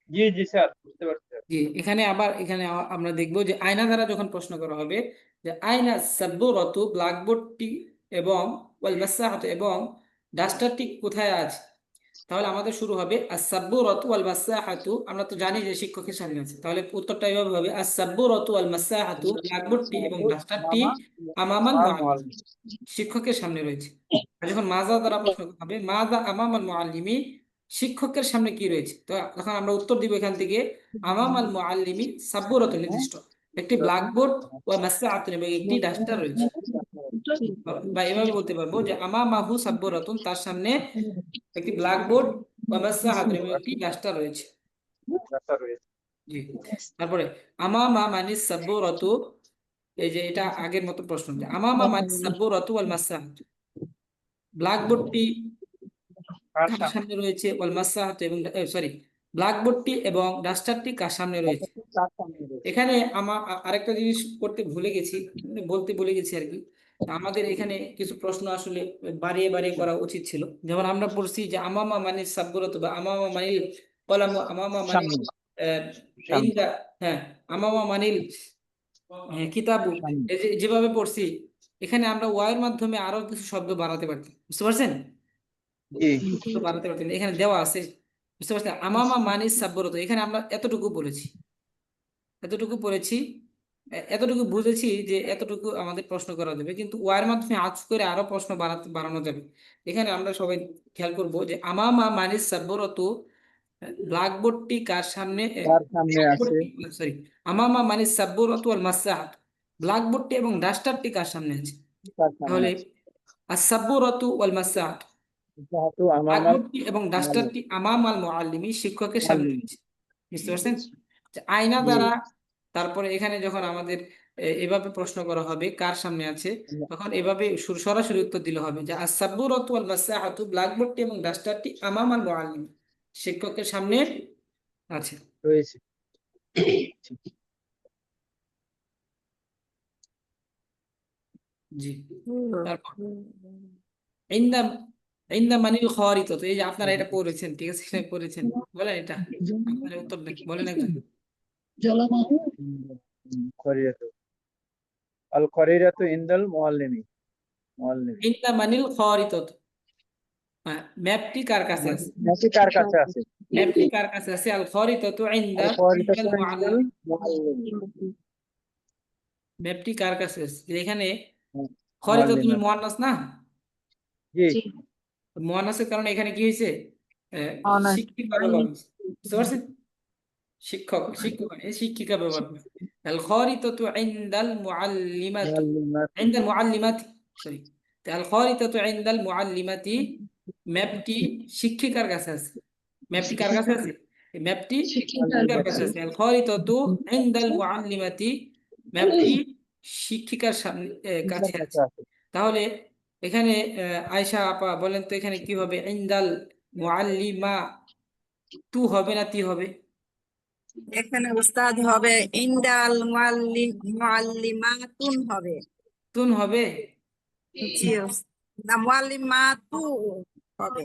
জি জি স্যার, বুঝতে পারছি স্যার। জি, এখানে আবার এখানে আমরা দেখবো যে আয়না দ্বারা যখন প্রশ্ন করা হবে যে আয়না সাব্বুরাতু ব্ল্যাকবোর্ডটি এবং ওয়াল মাসাহাতু এবং ডাস্টারটি কোথায় আছে, তাহলে আমাদের শুরু হবে আস-সাব্বুরাতু ওয়াল মাসাহাতু, আমরা তো জানি যে শিক্ষকের সামনে আছে, তাহলে উত্তরটা এভাবে হবে আস-সাব্বুরাতু ওয়াল মাসাহাতু ব্ল্যাকবোর্ডটি এবং ডাস্টারটি আমামাল মুআল্লিম শিক্ষকের সামনে রয়েছে। আর যখন মাজা দ্বারা প্রশ্ন করা হবে মাজা আমামাল মুআল্লিমি শিক্ষকের সামনে কি রয়েছে, তো তখন আমরা উত্তর দিব এখান থেকে আমামাল মুআল্লিমি সাব্বুরাতুন নির্দিষ্ট একটি ব্ল্যাকবোর্ড ওয়া মাসআতুন এবং একটি ডাস্টার রয়েছে। বা এভাবে বলতে পারবো যে আমামাহু সাব্বুরাতুন তার সামনে একটি ব্ল্যাকবোর্ড ওয়া মাসআতুন এবং একটি ডাস্টার রয়েছে। জি, তারপরে আমামা মানিস সাব্বুরাতু, এই যে এটা আগের মতো প্রশ্ন যে আমামা মানিস সাব্বুরাতু ওয়াল মাসআতুন ব্ল্যাকবোর্ডটি কার সামনে রয়েছে, ওয়াল মাসআতুন এবং সরি ব্ল্যাকবোর্ডটি এবং ডাস্টারটি কার সামনে রয়েছে? এখানে আরেকটা জিনিস করতে ভুলে গেছি, বলতে ভুলে গেছি আর কি। তা আমাদের এখানে কিছু প্রশ্ন আসলে বাড়িয়ে বাড়িয়ে করা উচিত ছিল। যেমন আমরা পড়ছি যে আমামা মানিল সাব্বরত বা আমামা মানিল কলাম, আমামা মানিল সামনে সামনে ইনদা, হ্যাঁ, আমামা মানিল কিতাবু, সামনে যেভাবে পড়ছি, এখানে আমরা ওয়াইয়ের মাধ্যমে আরো কিছু শব্দ বাড়াতে পারতাম, বুঝতে পারছেন? জি শব্দ বাড়াতে পারতেন, এখানে দেওয়া আছে, বুঝতে পারছেন? আমামা মানিল সাব্বরত, এখানে আমরা এতটুকু বলেছি, এতটুকু পড়েছি, এতটুকু বুঝেছি যে এতটুকু আমাদের প্রশ্ন করা যাবে, কিন্তু ওয়ার মাধ্যমে আজ করে আরো প্রশ্ন বাড়ানো যাবে। এখানে আমরা সবাই খেয়াল করব যে আমামা মানিস সাব্বরত, ব্ল্যাকবোর্ডটি কার সামনে, তার সামনে আছে সরি, আমামা মানিস সাব্বরত ওয়াল মাসআহাত, ব্ল্যাকবোর্ডটি এবং ডাস্টারটি কার সামনে আছে? তার সামনে তাহলে আছে আস-সাব্বুরাতু ওয়াল মাসআহাত, যেহেতু আমামাল ব্ল্যাকবোর্ডটি এবং ডাস্টারটি আমামাল মুআল্লিমি, শিক্ষকের সামনে মুআল্লিম রয়েছে, বুঝতে পারছেন? যে আয়না জি দ্বারা, তারপরে এখানে যখন আমাদের এভাবে প্রশ্ন করা হবে কার সামনে আছে, তখন এভাবে সরাসরি উত্তর দিলে হবে যে আস-সাব্বুরাতু ওয়াল মাসআহাতু, ব্ল্যাকবোর্ডটি এবং ডাস্টারটি আমামাল মুআল্লিম, শিক্ষকের সামনে আছে। রয়েছে জি, তারপর ইন্দা ইন্দা মানিল খারিতা, তো এই যে আপনারা এটা পড়েছেন, ঠিক আছে, এটা পড়েছেন, বলেন এটা, আপনারা উত্তর দেন, বলেন একজন। জলবায়ু খরিরাতু আল খরিরাতু ইনদাল মুআল্লিমি ইন্দা মানিল খারিতা, ম্যাপটি কার কাছে আছে? নাকি কার কাছে আছে ম্যাপটি কার কাছে আছে? আল খারিতাতু আল ইনদাল খরিরাতু মুআল্লিম, ইনদাল মুআল্লিমি ম্যাপটি কার কাছে আছে? যে এখানে মুআল্লিম খরিতাতুল মুআন্নাস না, জি জি মুআন্নাসের কারণে এখানে কি হয়েছে? শিক্ষিকা ব্যবহার হয়েছে, বুঝতে পারছেন? শিক্ষক এই শিক্ষিকা ব্যবহার করে। আল খারিতাতু ইনদাল মুআল্লিমাতু, মুআল্লিমাত ইনদাল মুআল্লিমাতি, সরি, আল খারিতাতু ইনদাল মুআল্লিমাতি, ম্যাপটি শিক্ষিকার কাছে আছে। ম্যাপটি কার কাছে আছে? এই ম্যাপটি শিক্ষিকার কাছে আছে। আল খারিতাতু ইনদাল মুআল্লিমাতি, ম্যাপটি শিক্ষিকার সামনে, কার কাছে কাছে আছে। আছে তাহলে এখানে আয়শা আপা বলেন তো, এখানে কি হবে? ইনদাল মুআল্লিমা তু হবে না তি হবে? এখানে উস্তাদ হবে ইন্দাল মুআল্লিমাতুন হবে। তুন হবে। জি না, মুআল্লিমাতু হবে।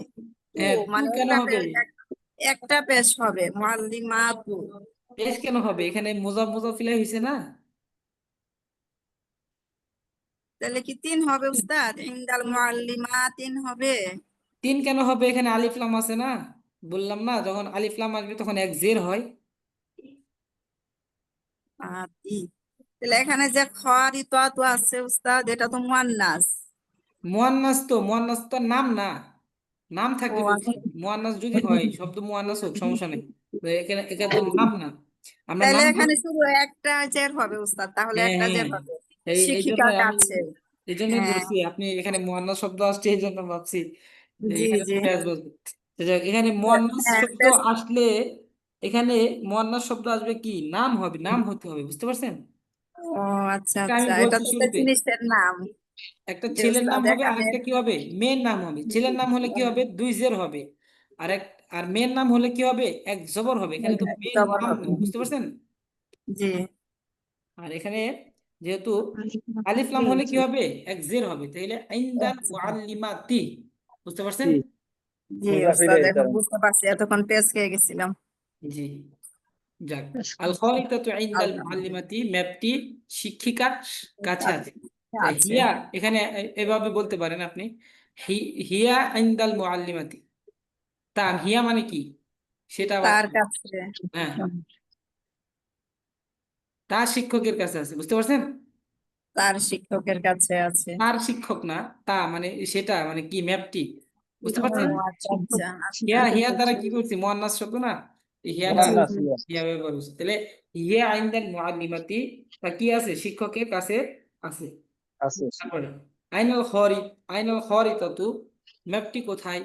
তু হ্যাঁ, তু মানে কেন হবে? একটা পেশ হবে মুআল্লিমাতু। বেশ কেন হবে? এখানে মুজাফ মুজাফিলাই হয়েছে না? তাহলে কি তিন হবে উস্তাদ? ইন্দাল মুআল্লিমাতিন হবে। তিন কেন হবে? এখানে আলিফ লাম আছে না, বললাম না, যখন আলিফ লাম আসবে তখন এক জের হয়। আতি, তাহলে এখানে যে খারিতাতু আছে উস্তাদ, এটা তো মুয়ান্নাস। মুয়ান্নাস, তো মুয়ান্নাস তো নাম না, নাম ও থাকবে বলছি। আচ্ছা। মুয়ান্নাস যদি হয়, শব্দ মুয়ান্নাস হোক, সমস্যা নেই, তো এখানে এখানে তো নাম না, আমরা তাহলে নাম এখানে শুধু একটা জের হবে উস্তাদ, তাহলে হ্যাঁ একটা হ্যাঁ, জের হবে এই জন্য শিক্ষিকার আমি, কাছে। এই জন্যই হ্যাঁ, বলছি, আপনি এখানে মুয়ান্নাস শব্দ আসছে এই জন্য ভাবছি যে জি এখানে জি। তো প্যাঁচ বসবে। তো যাক, এখানে মুয়ান্নাস হ্যাঁ শব্দ আসলে, এখানে মুয়ান্নাস শব্দ আসবে কি, নাম হবে, নাম হতে হবে, বুঝতে পারছেন? ও আচ্ছা এটা আমি আচ্ছা, এটা বলছি তো একটা শুরুতে, জিনিসের নাম। একটা যে ছেলের নাম উস্তাদ হবে আর এখানে একটা কি হবে, মেয়ের নাম হবে। ছেলের নাম হলে কি হবে, দুই জের হবে। আর আর মেয়ের নাম হলে কি হবে, এক জবর হবে। এখানে তো মেয়ের জবর নাম হবে। নেই, বুঝতে পারছেন? জি আর এখানে যেহেতু আলিফ লাম হলে কি হবে, এক জের হবে, তাইলে ইনদাল মুআল্লিমাতি, বুঝতে পারছেন? জি জি উস্তাদ, মুজাফিরের এখন কারণে বুঝতে পারছি, এতক্ষণ পেস খেয়ে গেছিলাম। জি, যাক, আল খারিতাতু ইনদাল আলহামদুলিল্লাহ। মুআল্লিমাতি, ম্যাপটি শিক্ষিকার কাছে আছে। তাই আছে হিয়া, এখানে এভাবে বলতে পারেন আপনি, হিয়া ইনদাল মুআল্লিমাতি, তা হিয়া মানে কি, সেটা আবার তার কি? কাছে। হ্যাঁ, তার শিক্ষকের কাছে আছে, বুঝতে পারছেন? তার শিক্ষকের কাছে আছে। তার শিক্ষক না, তা মানে সেটা মানে কি, ম্যাপটি, বুঝতে ও পারছেন? আচ্ছা আচ্ছা আচ্ছা। হিয়া, হিয়া দ্বারা কি করছি, মুয়ান্নাস শব্দ না, এই হিয়াটা জি মুআন্নাস জি। ইয়া হিয়া ব্যবহার হচ্ছে। তাহলে হিয়া ইনদাল মুআল্লিমাতি, তা কি আছে, শিক্ষকের কাছে আছে। আছে তারপরে আইনাল খরিত, আইনাল খরিতাতু, ম্যাপটি কোথায়?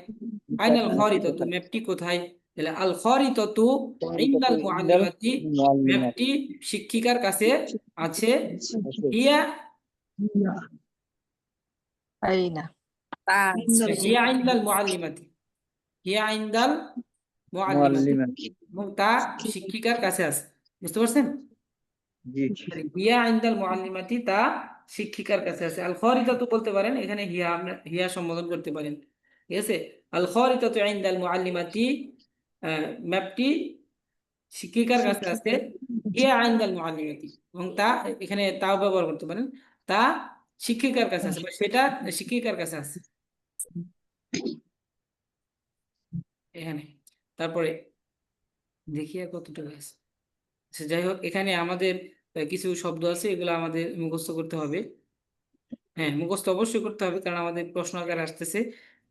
আইনাল খরিতাতু, ম্যাপটি কোথায়? তাহলে আল খরিতাতু খরিরাতু ইনদাল ইনদাল মুআল্লিমাতি, মুআল্লিমাত ম্যাপটি শিক্ষিকার কাছে আছে। আছে হিয়া, তাই না, তা আছে হিয়া ইনদাল মুআল্লিমাতি, হিয়া ইনদাল মুআল্লিমাতি, মুআল্লিমা। এবং তা শিক্ষিকার কাছে আছে। বুঝতে পারছেন? জি। হিয়া ইনদাল মুআল্লিমাতি, তা শিক্ষিকার কাছে আছে। আল খারিতাতু বলতে পারেন, এখানে হিয়া আমরা হিয়া সম্বোধন করতে পারেন। ঠিক আছে, আল খারিতাতু ইনদাল মুআল্লিমাতি, ম্যাপটি শিক্ষিকার কাছে আছে। হিয়া ইনদাল মুআল্লিমাতি, এবং তা এখানে তাও ব্যবহার করতে পারেন, তা শিক্ষিকার কাছে আছে বা সেটা শিক্ষিকার কাছে আছে এখানে। তারপরে দেখি আর কতটুকু আছে। আচ্ছা, যাই হোক, এখানে আমাদের কিছু শব্দ আছে, এগুলো আমাদের মুখস্থ করতে হবে। হ্যাঁ, মুখস্থ অবশ্যই করতে হবে, কারণ আমাদের প্রশ্ন আকারে আসতেছে।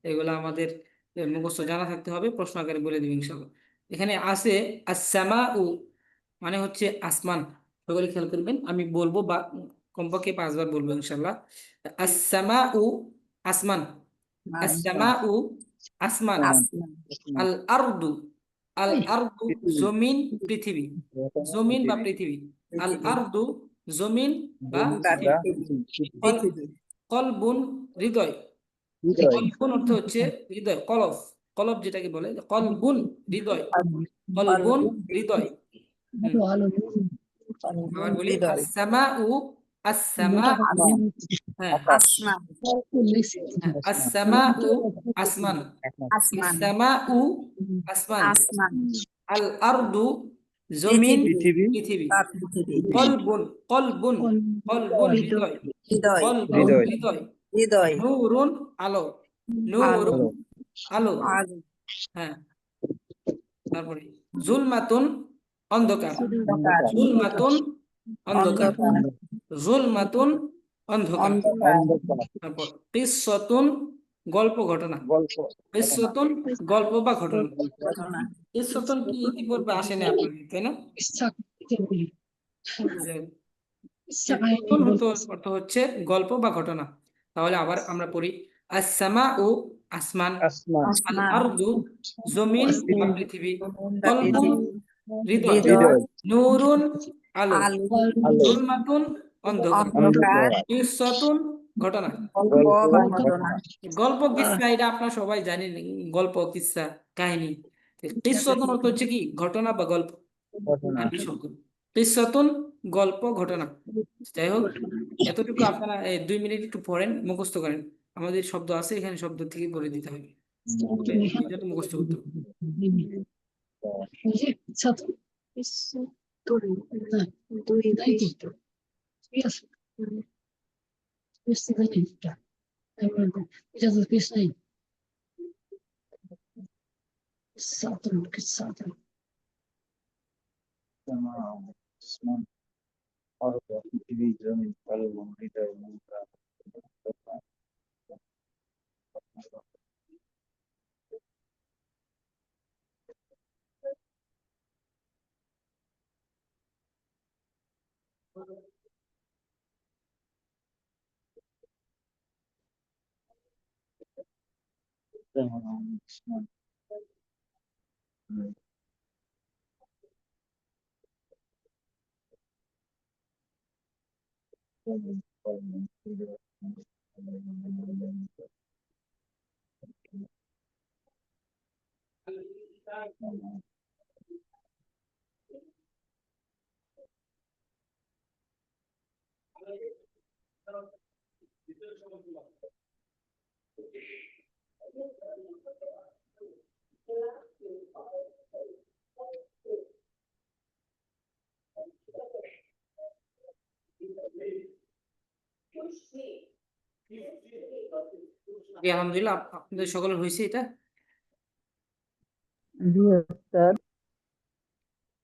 এগুলো আমাদের মুখস্থ জানা থাকতে হবে, প্রশ্ন আকারে বলে দিবে ইনশাআল্লাহ। এখানে আছে আসসামাউ, মানে হচ্ছে আসমান। সকলে খেয়াল করবেন, আমি বলবো বা কমপক্ষে 5 বার বলবো ইনশাআল্লাহ। আসসামাউ, আসমান। আসসামাউ, আসমান। আসমান, আল আরদু, আল আরদু, জমিন, পৃথিবী। জমিন বা পৃথিবী। আল পৃথিবী আরদু, জমিন বা বা পৃথিবী। পৃথিবী, কল পৃথিবী, কলবুন, হৃদয়। কলবুন অর্থ হচ্ছে হৃদয়, কলব। কলব যেটাকে বলে কলবুন, হৃদয়। কলবুন, হৃদয়। হুম, আবার বলি হৃদয়, আসসামাউ, আসসামাউ, হ্যাঁ, আসমান, হ্যাঁ, আসসামাউ, আসমান। আসমান, আসসামাউ, আসমান। আসমান, আল আরদু, জমিন, পৃথিবী পৃথিবী। বা পৃথিবী, কলবুন, কলবুন, কলবুন, হৃদয়। হৃদয়, কলবুন, হৃদয়। হৃদয়, নূরুন, আলো। আলো, নূরুন, আলো। আলো, হ্যাঁ, তারপরে জুলমাতুন, অন্ধকার। অন্ধকার, জুলমাতুন, অন্ধকার। অন্ধকার, জুলমাতুন, অন্ধকার। অন্ধকার, তারপর কিসসাতুন, গল্প ঘটনা। কিসসাতুন, গল্প বা ঘটনা। ঘটনা, কিসসাতুন কি ইতিপূর্বে আসেনি আপনাদের, তাই না? যে কিসসাতুন অর্থ হচ্ছে গল্প বা ঘটনা। তাহলে আবার আমরা পড়ি, আসসামাউ, আসমান। আল আসমান, আরদু, জমিন বা পৃথিবী। বা কলবুন, পৃথিবী, হৃদয়। হৃদয়, নূরুন, আলো। আলো, জুলমাতুন, অন্ধকার। অন্ধকার, কিসসাতুন, ঘটনা। গল্প বা ঘটনা, গল্প কিসসা এটা আপনারা সবাই জানেন, গল্প কিসসা কাহিনী। কিসসাতুন অর্থ হচ্ছে কি, ঘটনা বা গল্প। আরবি শব্দ কিসসাতুন, গল্প ঘটনা। যাই হোক, এতটুকু আপনারা 2 মিনিট একটু পড়েন, মুখস্থ করেন। আমাদের শব্দ আছে এখানে, শব্দ থেকে বলে দিতে হবে, এই জন্য মুখস্থ করতে হবে। পৃথিবী, জমিন, কলবুন, হৃদয়, নূর, আসমান। জি, আলহামদুলিল্লাহ, আপনাদের সকলের হয়েছে এটা?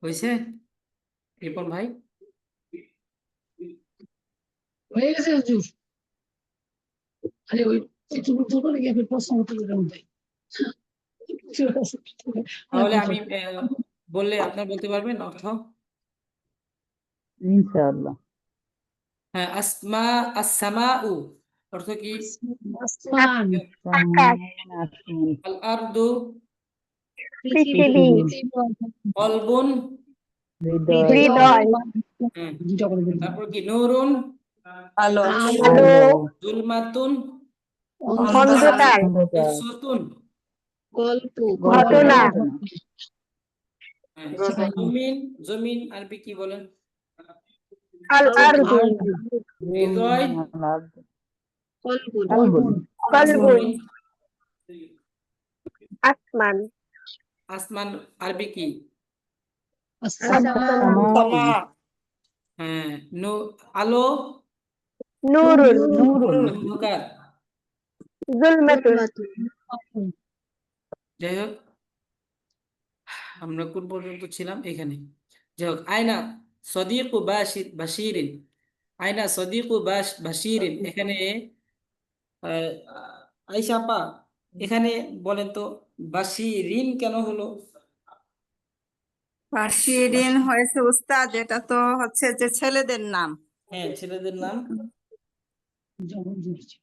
হয়েছে রিপন ভাই? হয়ে গেছে হুজুর। আরে ওই একটু উত্তর করে গিয়ে প্রশ্ন উত্তর করে দেয়। তাহলে আমি বললে আপনার বলতে পারবেন অর্থ? ইনশাআল্লাহ। হ্যাঁ, আসসামাউ অর্থ কি? আসমান, আকাশ, আসমান, আল আরদু, পৃথিবী, কলবুন, হৃদয়, হৃদয়, হুম, দুটা করে বলুন। তারপর কি, নূরুন, আলো, আলো, আলো, জুলমাতুন, অন্ধকার, অন্ধকার, কিসসাতুন, গল্প ঘটনা হ্যাঁ, জমিন জমিন আরবি কি বলেন? আল আরদু হৃদয় কল্প কলবুন আসমান আসমান আরবি কি? আসসামা হ্যাঁ, আলো নূরুন অন্ধকার। জুলমাতুন যাই হোক, আমরা কোন পর্যন্ত ছিলাম? এখানে। যাই হোক, আয়না সদিকু বাশিরিন, আয়না সদিকু বাশিরিন, এখানে আহ, আয়েশা আপা, এখানে বলেন তো বাশিরিন কেন হলো? বাশিরিন হয়েছে উস্তাদ, এটা তো হচ্ছে যে ছেলেদের নাম। হ্যাঁ, ছেলেদের নাম। যেমন জুড়েছে।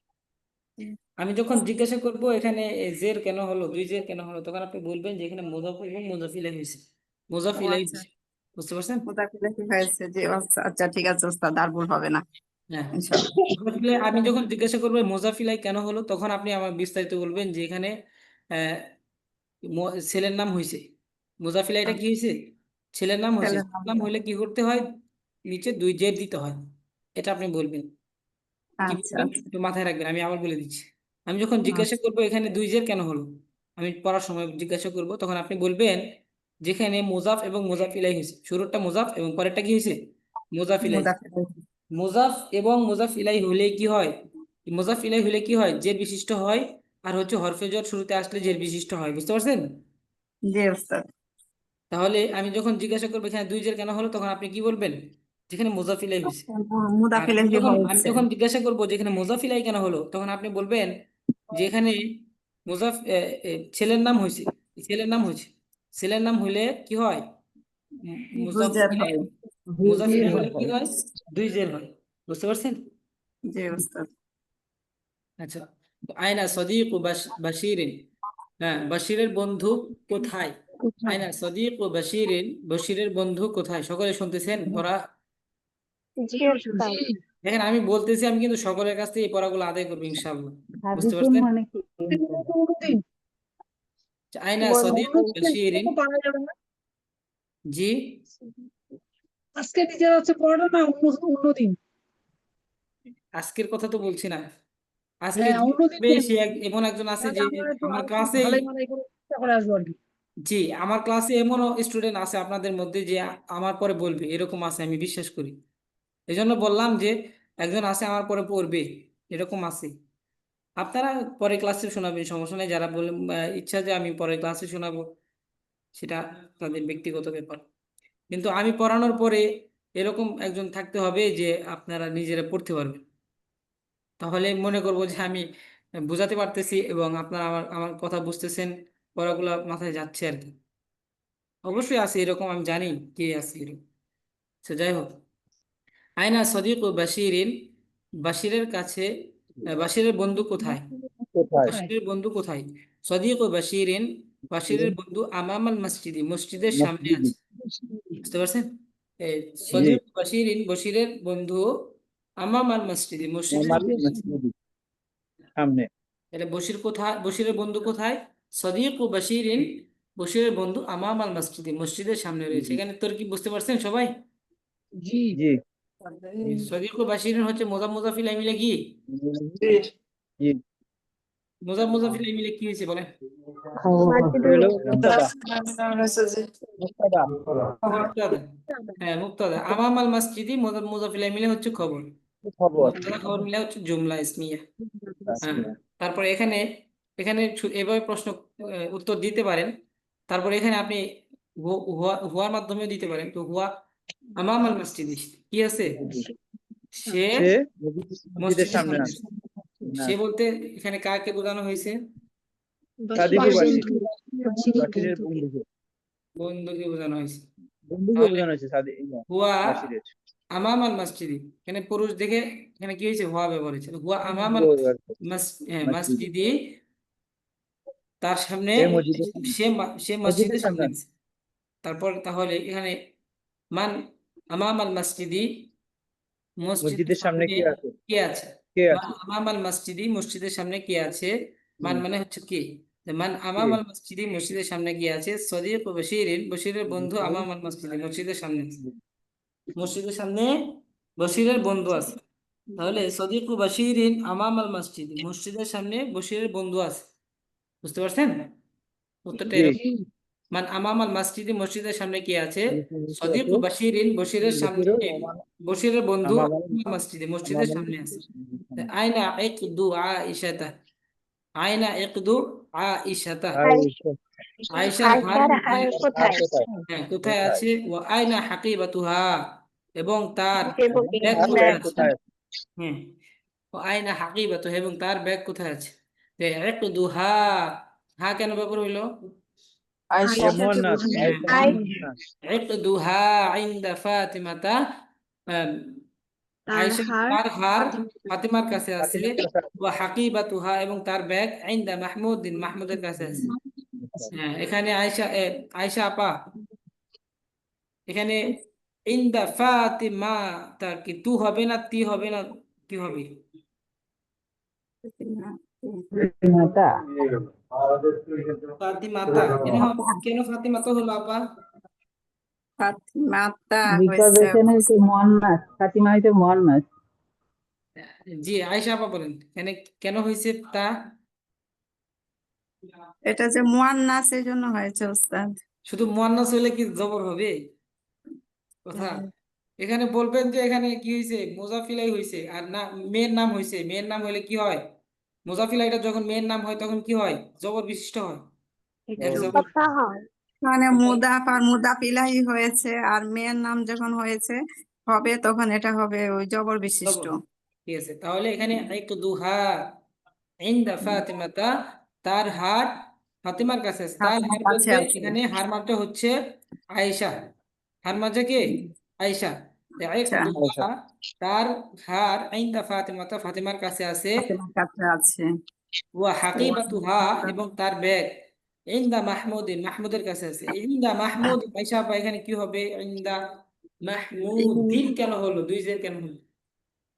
আমি যখন জিজ্ঞাসা করব এখানে জের কেন হলো, দুই জের কেন হলো, তখন আপনি বলবেন যে এখানে মুজাফ এবং মুজাফিলাই হয়েছে, মুজাফিলাই আচ্ছা, হয়েছে। বুঝতে পারছেন? মুদাফিলাহি হয়েছে যে, আচ্ছা আচ্ছা, ঠিক আছে উস্তাদ, আর ভুল হবে না হ্যাঁ, ইনশাআল্লাহ। আমি যখন জিজ্ঞাসা করবো মোজাফিলাই কেন হলো, তখন আপনি আমার বিস্তারিত বলবেন যে এখানে আহ, ছেলের নাম হয়েছে। মোজাফিলাইটা কি হয়েছে? ছেলের নাম হয়েছে। ছেলের ছেলের নাম। নাম হইলে কি করতে হয়? নিচে দুই জের দিতে হয়। এটা আপনি বলবেন। কি আচ্ছা বলবেন আচ্ছা একটু মাথায় রাখবেন, আমি আবার বলে দিচ্ছি। আমি যখন জিজ্ঞাসা আচ্ছা। করবো এখানে দুই জের কেন হলো, আমি পড়ার সময় জিজ্ঞাসা করব, তখন আপনি বলবেন যেখানে মুজাফ এবং মুজাফিলাই হয়েছে, শুরুটা মুজাফ এবং পরেরটা কি হয়েছে? মুজাফিলাই। মুদাফিলাহি। মুজাফ এবং মুজাফ ইলাই হলে কি হয়? মুজাফ ইলাই হলে কি হয়? জের বিশিষ্ট হয়। আর হচ্ছে হরফে জর শুরুতে আসলে জের বিশিষ্ট হয়। বুঝতে পারছেন? জি উস্তাদ। তাহলে আমি যখন জিজ্ঞাসা করবো এখানে দুই জের কেন হলো, তখন আপনি কি বলবেন? যেখানে মুজাফ ইলাই হয়েছে। আর মুদাফিলাহি আমি হয়েছে। যখন জিজ্ঞাসা করবো যেখানে মুজাফ ইলাই কেন হলো, তখন আপনি বলবেন যে এখানে মুজাফ ছেলের নাম হয়েছে। ছেলের নাম হয়েছে। ছেলের নাম হইলে কি হয়? মুজাফ গুলজার ইলাই। হয়। মুজাফ ইলাই হলে কি হয়? দুই জের হয়। বুঝতে পারছেন? জি উস্তাদ। আচ্ছা, আয়না সদিক বাশিরিন, হ্যাঁ, বাশিরের বন্ধু কোথায়? আয়না সদিক বাশিরিন, বশিরের বন্ধু কোথায়? সকলে শুনতেছেন পড়া? জি উস্তাদ দেখেন, আমি বলতেছি, আমি কিন্তু সকলের কাছ থেকে এই পড়াগুলো আদায় করবো ইনশাআল্লাহ। বুঝতে হাবিকুন পারছেন? মানে কি? কোনোদিন আয়না সদিক বাশিরিন, পারা যাবে না। জি, আজকে টিচার আছে পড়াটা না অন্যদিন। আজকের কথা তো বলছি না। আজকে হ্যাঁ যে অন্যদিন আসবে, দেন। সে এমন একজন আছে তাহলে যে আমরা একটু আমার আরো একটু ক্লাসেই, ঢালাই মালাই করে চেষ্টা করে আসবো আর কি। জি, আমার ক্লাসে এমন স্টুডেন্ট আছে আপনাদের মধ্যে যে আমার পরে বলবে, এরকম আছে, আমি বিশ্বাস করি। এই জন্য বললাম যে একজন আছে আমার পরে পড়বে, এরকম আছে। আপনারা পরে ক্লাসে শোনাবেন, সমস্যা নেই। যারা বলে ইচ্ছা যে আমি পরে ক্লাসে শোনাবো, সেটা তাদের ব্যক্তিগত ব্যাপার। কিন্তু আমি পড়ানোর পরে এরকম একজন থাকতে হবে যে আপনারা নিজেরা পড়তে পারবেন। তাহলে মনে করবো যে আমি বোঝাতে পারতেছি এবং আপনারা আমার আমার কথা বুঝতেছেন, পড়াগুলো মাথায় যাচ্ছে আর কি। অবশ্যই আছে এরকম, আমি জানি কে আছে এরকম। সে যাই হোক, আয়না সদিক ও বাশিরিন, বাশিরের কাছে বাশিরের বন্ধু কোথায়? কোথায়? বাশিরের বন্ধু কোথায়? সদিক ও বাশিরিন, বাশিরের বন্ধু আমামাল মসজিদি, মসজিদের সামনে মসজিদে। আছে। বুঝতে পারছেন? এই জি, সদিক বাশিরিন, বশিরের বন্ধু আমামাল মসজিদি, মসজিদের আমার মসজিদে সামনে। এটা বশির কোথায়? বশিরের বন্ধু কোথায়? সদিক ও বাশিরিন, বশিরের বন্ধু আমামাল মসজিদি, মসজিদের সামনে রয়েছে। এখানে তোর কি বুঝতে পারছেন সবাই? জি জি, এই সদিক ও বাশিরিন হচ্ছে মুজাফিলাই মিলে কি? জি। মুজাফিলাই মিলে কি হয়েছে বলেন? মাজিদুল হলো মুক্তাদা। মুক্তাদা। মুক্তাদা। হ্যাঁ, মুক্তাদা। আমামাল মসজিদি মুজাফিলাই মিলে হচ্ছে খবর। খবর। মুক্তাদা খবর মিলে হচ্ছে জুমলা ইসমিয়া। হ্যাঁ, আচ্ছা। তারপরে এখানে এখানে এভাবে প্রশ্ন উত্তর দিতে পারেন। তারপরে এখানে আপনি হুয়ার মাধ্যমে দিতে পারেন। তো হুয়া আমামাল মসজিদ কি আছে? সে সে মসজিদের মসজিদের সামনে সামনে আছে। আছে। না, সে বলতে এখানে কাকে বোঝানো হয়েছে? সাদিকু বাশির। বাশিরের বাশিরের বন্ধুকে। বন্ধুকে। বন্ধুকে বোঝানো হয়েছে। বন্ধুকে তাহলে বোঝানো হয়েছে হুয়া বাশিরের। আমামাল মসজিদি, এখানে পুরুষ দেখে এখানে কি হয়েছে? হুয়া ব্যবহার হয়েছে। হুয়া আমামাল মসজিদ। মসজিদি, তার সামনে, সে মসজিদের সে মসজিদের মসজিদের সামনে সামনে আছে। আছে। তারপর তাহলে এখানে মান আমামাল মসজিদি, মসজিদের মসজিদের সামনে সামনে কি আছে? কে আছে? কে মান আছে? আমামাল মসজিদি, মসজিদের সামনে কে আছে? মান হুম, মানে হচ্ছে কে? মান আমামাল মসজিদি, মসজিদের সামনে গিয়ে আছে। সদিক বশিরিন, বশিরের বন্ধু আমামাল মসজিদি, মসজিদের সামনে আছে। মসজিদের সামনে বশিরের বন্ধু আছে। তাহলে সদিক বশিরিন আমামাল মসজিদ, মসজিদের সামনে বশিরের বন্ধু আছে। বুঝতে পারছেন? উত্তরটা জি। এরকম। মান আমামাল মসজিদ, মসজিদের সামনে কি আছে? সদিক বশিরিন, বশিরের সামনে, বশিরের বন্ধু আমামাল মসজিদ, মসজিদের সামনে আছে। আইনা ইকদু আইশাতা, আইনা ইকদু আইশাতা, আয়েশার হার আয়সার কোথায় হার আছে? কোথায়? হ্যাঁ, কোথায় আছে? ওয়া আইনা হাকিবাতুহা, এবং তার এবং ব্যাগ ব্যাগ কোথায় আছে? হ্যাঁ, ও আইনা হাকিবাতু, এবং তার ব্যাগ কোথায় আছে? যে ইকদুহা, হা কেন ব্যবহার হইলো? আয়েশা মুয়ান্নাস, হ্যাঁ, মুয়ান্নাস। ইকদুহা ইনদা ফাতিমাতা, আম, তার আয়েশা হার তার হার ফাতিমার ফাতিমার কাছে আছে। ফাতিমার কাছে আছে। ওয়া হাকিবাতুহা, এবং তার ব্যাগ ইনদা মাহমুদিন, মাহমুদের কাছে আছে। হ্যাঁ, এখানে আয়েশা আয়েশা আপা, এখানে ইনদা ফাতিমা, তা কি তু হবে না তি হবে না, কি হবে? ফাতিমাতা কেন হবে? কেন ফাতিমাতা হলো আপা? ফাতিমাতা বিকজ হয়েছে। এখানে হচ্ছে মোহান্নাস, ফাতিমা হইতে মোহান্নাস। জি, আয়েশা আপা বলেন কেন, কেন হয়েছে তা? এটা যে মুয়ান্নাস এই জন্য হয়েছে উস্তাদ। শুধু মুয়ান্নাস হইলে কি জবর হবে কথা? এখানে বলবেন যে এখানে কি হয়েছে, মুজাফিলাই হয়েছে, আর না মেয়ের নাম হয়েছে। মেয়ের নাম হইলে কি হয়? মুজাফিলাইটা যখন মেয়ের নাম হয় তখন কি হয়? জবর বিশিষ্ট হয়। এক জবর। কথা হয়। মানে মুদাফ আর মুদাফ ইলাহি হয়েছে, আর মেয়ের নাম যখন হয়েছে হবে তখন এটা হবে ওই জবর বিশিষ্ট। জবর। ঠিক আছে, তাহলে এখানে ইকদুহা ইনদা ফাতিমাতা, তার হার ফাতিমার কাছে আছে। তার ফাতিমার হার কাছে বলতে আছে। এখানে হার মানটা হচ্ছে আয়েশা। হার মাঝে কে? আয়েশা। আচ্ছা, ইকদুহা, তার হার ইনদা ফাতিমাতা, ফাতিমার কাছে আছে। ফাতিমার কাছে আছে। ওয়া হাকিবাতুহা, এবং তার ব্যাগ ইনদা মাহমুদিন, মাহমুদের কাছে আছে। ইনদা মাহমুদ, আয়েশা আপা এখানে কি হবে? ইনদা মাহমুদিন কেন হলো? দুই জের কেন হলো?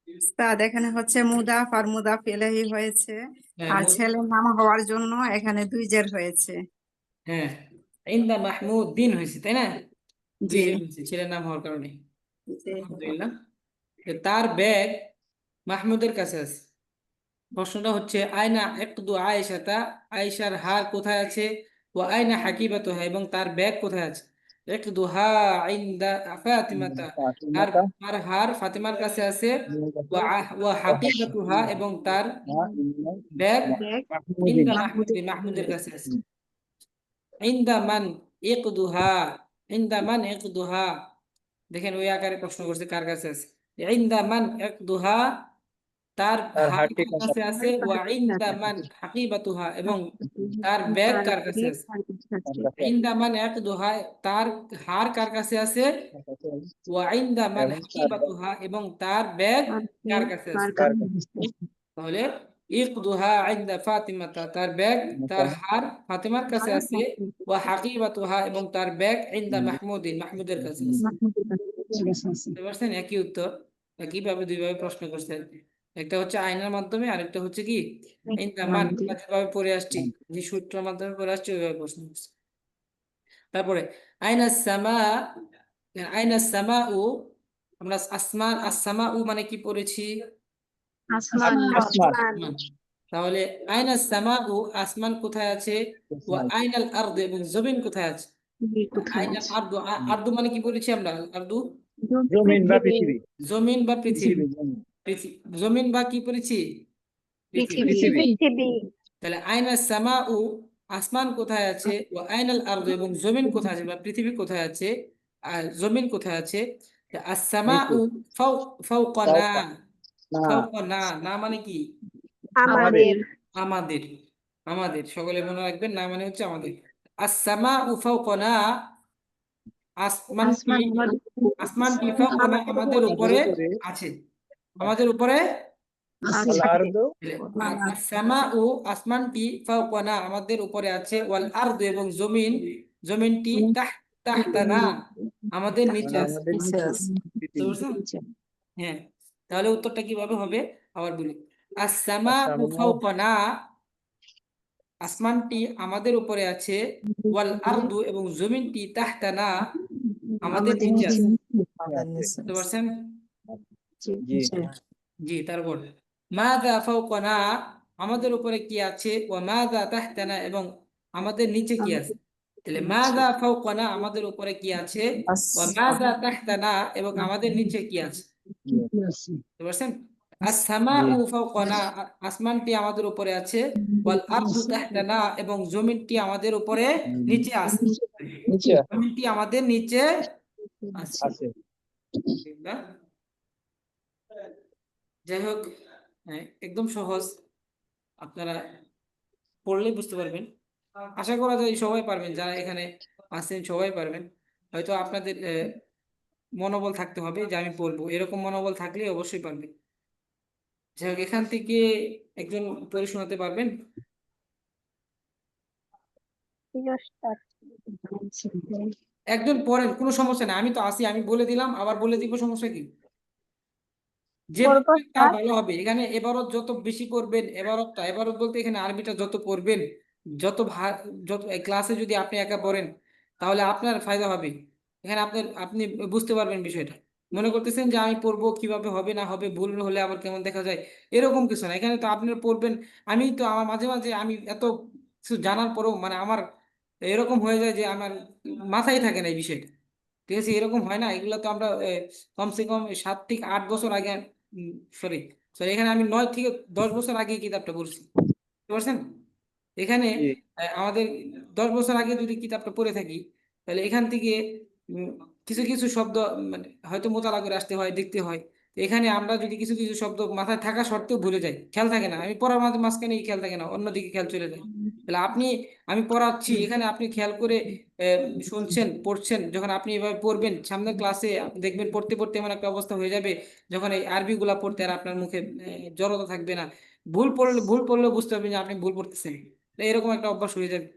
উস্তাদ এখানে হচ্ছে মুদাফ আর মুদাফ ইলাহি হয়েছে, হ্যাঁ, আর ছেলের নাম হওয়ার জন্য এখানে দুই জের হয়েছে। হ্যাঁ, ইনদা মাহমুদ দিন হয়েছে, তাই না? দুই জি জের হয়েছে ছেলের নাম হওয়ার কারণে। জি। আলহামদুলিল্লাহ। তো তার ব্যাগ মাহমুদের কাছে আছে। প্রশ্নটা হচ্ছে আয়না ইকদু আয়েশাতা, আয়েশার হার কোথায় আছে? ও আয়না হাকিবাতুহা, এবং তার ব্যাগ কোথায় আছে? ইকদুহা ইনদা ফাতিমাতা, তার ফাতিমাতা, তার হার ফাতিমার কাছে আছে। মুজাফির, ওয়া হাকিবাতুহা, এবং তার ব্যাগ ব্যাগ ইনদা মাহমুদের মাহমুদিন, মাহমুদের কাছে কাছে আছে। ইনদা মান ইকদুহা, ইনদা মান ইকদুহা, দেখেন ওই আকারে প্রশ্ন করছে কার কাছে আছে। ইনদা মান ইকদুহা, তার তার হার হারটি কার কাছে আছে। ওয়া ইনদা মান হাকিবাতুহা, এবং তার ব্যাগ তার কার কাছে ব্যাগ আছে? তার কাছে আছে। ইনদা মান ইকদুহা, তার হার কার কাছে আছে? ওয়া ইনদা মান এবং তার হাকিবাতুহা, এবং তার ব্যাগ তার কার ব্যাগ কাছে কার আছে? কাছে আছে। তাহলে ইকদুহা ইনদা ফাতিমাতা, তার ব্যাগ, তার হার ফাতিমার কাছে আছে। ওয়া হাকিবাতুহা, এবং তার ব্যাগ ইনদা মাহমুদিন, মাহমুদের কাছে আছে। মাহমুদের কাছে আছে। বুঝতে পারছেন? একই উত্তর, একইভাবে দুইভাবে প্রশ্ন করছেন। একটা হচ্ছে আয়নার মাধ্যমে, আরেকটা হচ্ছে কি ইনদা মান। আমরা যেভাবে পড়ে আসছি, যে সূত্রের মাধ্যমে পড়ে আসছি ওইভাবে প্রশ্ন করছে। তারপরে আইনা সামা, আইনা সামা ও, আমরা আসমান আসসামা উ মানে কি পড়েছি? আসমান আসমান, আসমান। তাহলে আইনা সামা ও, আসমান কোথায় আছে? ও আইনাল আরদ, এবং জমিন কোথায় আছে? কোথায় আইনাল আছে? আরদু, আরদু মানে কি বলেছি আমরা? আরদু জমিন বা পৃথিবী, জমিন বা পৃথিবী। জমিন, জমিন বা কি পড়েছি? পৃথিবী। পৃথিবী। পৃথিবী। তাহলে আইনা সামা ও, আসমান কোথায় আছে? ও আইনাল আরদ, এবং জমিন কোথায় আছে বা পৃথিবী কোথায় আছে? আর জমিন কোথায় আছে? আসসামা ও নিচে, ফাওকানা, ফাওকা, না, ফাওকানা, না মানে কি? আমাদের। আমাদের, আমাদের সকলে মনে রাখবেন, না মানে হচ্ছে আমাদের। আসসামা ও ফাওকানা, আসমানটি, আসমান আমাদের আসমানটি ফাওকানা, আমাদের আমাদের উপরে। উপরে আছে। আমাদের উপরে আছে। আল আছে। আরদু, আর আসসামা ও, আসমানটি ফাওকানা, আমাদের উপরে আছে। ওয়াল আরদু, এবং জমিন, জমিনটি তাহতানা, আমাদের নিচে মানে আছে। আমাদের নিচে আছে। বুঝতে পারছেন? হ্যাঁ, তাহলে উত্তরটা কিভাবে হবে আবার বলি। আসসামা ও আসসামা, ফাওকানা, আসমানটি আমাদের উপরে আছে, ওয়াল আরদু এবং জমিনটি তাহতানা আমাদের আমাদের নিচে আছে। আমাদের নিচে বুঝতে পারছেন? জি জি জি জি, তারপর মাযা ফাওকানা আমাদের উপরে কি আছে, ওয়া মাযা তাহতানা এবং আমাদের নিচে কি আছে। তাহলে মাযা ফাওকানা আমাদের উপরে কি আছে, ওয়া মাযা তাহতানা এবং আমাদের নিচে কি আছে। কি কি আছে বুঝতে পারছেন? জি আস-সামাউ ফাওকানা আসমানটি আমাদের উপরে আছে, ওয়াল আরদু তাহতানা এবং জমিনটি আমাদের উপরে নিচে আছে। নিচে জমিনটি আমাদের নিচে আছে। আছে। ঠিক না? যাই হোক, একদম সহজ, আপনারা পড়লেই বুঝতে পারবেন। আশা করা যায় সবাই পারবেন, যারা এখানে আছেন সবাই পারবেন। হয়তো আপনাদের মনোবল থাকতে হবে যে আমি পড়বো, এরকম মনোবল থাকলে অবশ্যই পারবেন। যাই হোক, এখান থেকে একজন পড়ে শোনাতে পারবেন? তিরস্কার। একজন পড়েন, কোনো সমস্যা নেই, আমি তো আছি, আমি বলে দিলাম আবার বলে দিব, সমস্যা কি? যে পড়বো পড়বে তার স্যার। ভালো হবে। এখানে এবারত যত বেশি পড়বেন, এবারত বলতে এখানে আরবিটা যত পড়বেন, যত ক্লাসে যদি আপনি একা পড়েন তাহলে আপনার ফায়দা হবে। এখানে আপনি বুঝতে পারবেন বিষয়টা। মনে করতেছেন যে আমি পড়বো, কিভাবে হবে না হবে, ভুল হলে আবার কেমন দেখা যায়, এরকম কিছু না। এখানে তো আপনারা পড়বেন। আমি তো আমার মাঝে মাঝে আমি এত কিছু জানার পরেও মানে আমার এরকম হয়ে যায় যে আমার মাথায় থাকে না এই বিষয়টা। ঠিক আছে, এরকম হয় না, এগুলো তো আমরা কমসে কম 7 থেকে 8 বছর আগে, সরি সরি এখানে আমি 9 থেকে 10 বছর আগে এই কিতাবটা পড়ছি। বুঝতে পারছেন? এখানে জি আমাদের 10 বছর আগে যদি কিতাবটা পড়ে থাকি, তাহলে এখান থেকে উম, কিছু কিছু শব্দ মানে হয়তো মোতালা করে আসতে হয়, দেখতে হয়। তো এখানে আমরা যদি কিছু কিছু শব্দ মাথায় থাকা সত্ত্বেও ভুলে যাই, খেয়াল থাকে না, আমি পড়ার মাঝখানে খেয়াল থাকে না, অন্যদিকে খেয়াল চলে যায়। তাহলে আমি পড়াচ্ছি এখানে, আপনি খেয়াল করে আহ, শুনছেন, পড়ছেন, যখন আপনি এভাবে পড়বেন সামনের ক্লাসে, দেখবেন পড়তে পড়তে এমন একটা অবস্থা হয়ে যাবে যখন এই আরবি গুলা পড়তে আর আপনার মুখে জড়তা থাকবে না। ভুল পড়লেও বুঝতে পারবেন যে আপনি ভুল পড়তেছেন। তো এরকম একটা অভ্যাস হয়ে যাবে।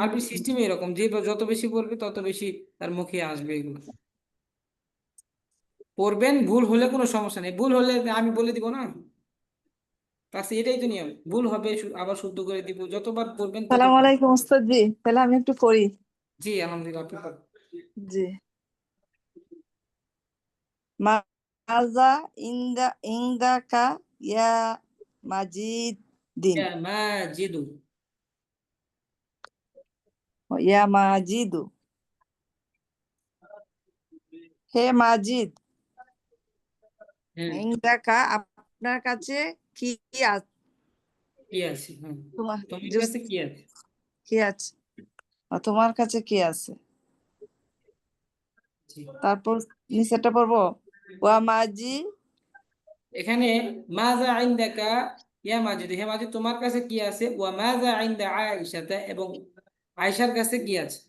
আরবি সিস্টেম এরকম, যে যত বেশি পড়বে তত বেশি তার মুখে আসবে এগুলো। পড়বেন, ভুল হলে কোনো সমস্যা নেই, ভুল হলে আমি বলে দিব না, তাছে এটাই তো নিয়ম। ভুল হবে, আবার শুদ্ধ করে দিব, যতবার পড়বেন তত। সালাম আলাইকুম ওস্তাদ জি, তাহলে আমি একটু পড়ি। জি আলহামদুলিল্লাহ, আপনি পারবেন। জি মাজা ইন্দাকা ইয়া মাজিদ দিন, ইয়া মাজিদু। ইয়া মাজিদু, হে মাজিদ, হ্যাঁ, ইন্দাকা আপনার কাছে কি আছে, কি আছে, হ্যাঁ, তোমার তোমার জুস কাছে কি আছে। কি আছে, তোমার কাছে কি আছে। জি। তারপর নিচেরটা পড়বো, ওয়া মাজি, এখানে মাজা ইনদাকা ইয়া মাজিদ, হে মাজিদ তোমার কাছে কি আছে, ওয়া মাজা ইনদা আয়েশাতা এবং আয়েশার কাছে কি আছে।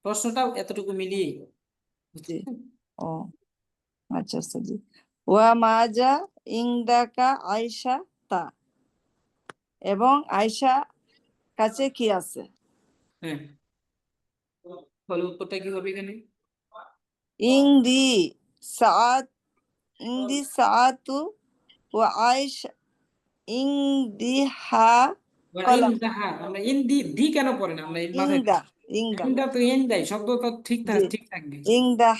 প্রশ্নটাও এতটুকু মিলিয়ে, জি ও আচ্ছা আচ্ছা জি, ওয়া মাজা ইন্দাকা আয়সা তা, এবং আয়সা কাছে কি আছে। হ্যাঁ, তাহলে উত্তরটা কি হবে এখানে? ইংদি সাত, ইংদি সাতু, ওয়া আয়সা ইংদি হা ওয়া কলাম, ইনদাহা, আমরা দি কেন পড়ে না, আমরা এর মাথায় ইংদা ইংদা ইনদা তো ইনদাই, শব্দ তো জি, ঠিক থাকবে। ইংদা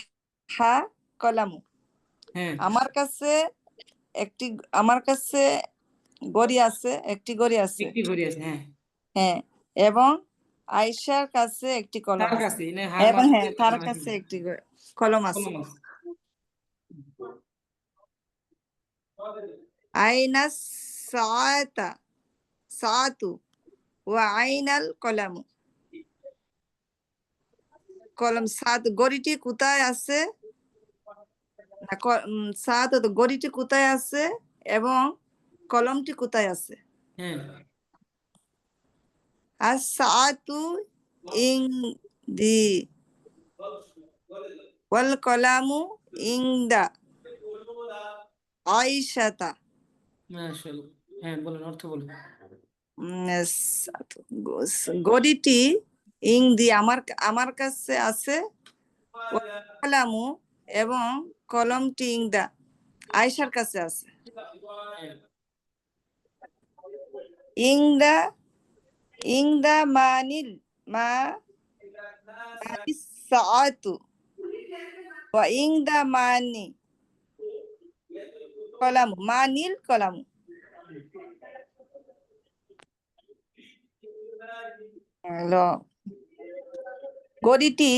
হা কলামু, হ্যাঁ, আমার কাছে একটি, আমার কাছে গড়ি আছে, একটি গড়ি আছে, একটি ঘড়ি আছে, হ্যাঁ, হ্যাঁ, এবং আয়সার কাছে একটি কলম তার আছে, কাছে না, হার এবং মাঝে হ্যাঁ তার কাছে একটি কলম আছে। কলম আছে। আইনা সাআতা সাআতু ওয়া আইনাল কলামু, কলম সাত গড়িটি কোথায় আছে, না সাত তো গড়িটি কোথায় আছে এবং কলমটি কোথায় আছে। হ্যাঁ, আর সাআতু ইনদি ওয়াল কলামু ইনদা আইশাতা, মাশাআল্লাহ, হ্যাঁ বলেন, অর্থ বলেন। গড়িটি ইংদি আমার আমার কাছে আছে, ওয়াল কলামু এবং কলমটি ইংদা আয়সার কাছে আছে। হ্যাঁ, ইংদা ইংদা মানিল মা মানিস সাআতু ওয়া ইংদা মানি কলামু মানিল কলামু। হলো ঘড়িটি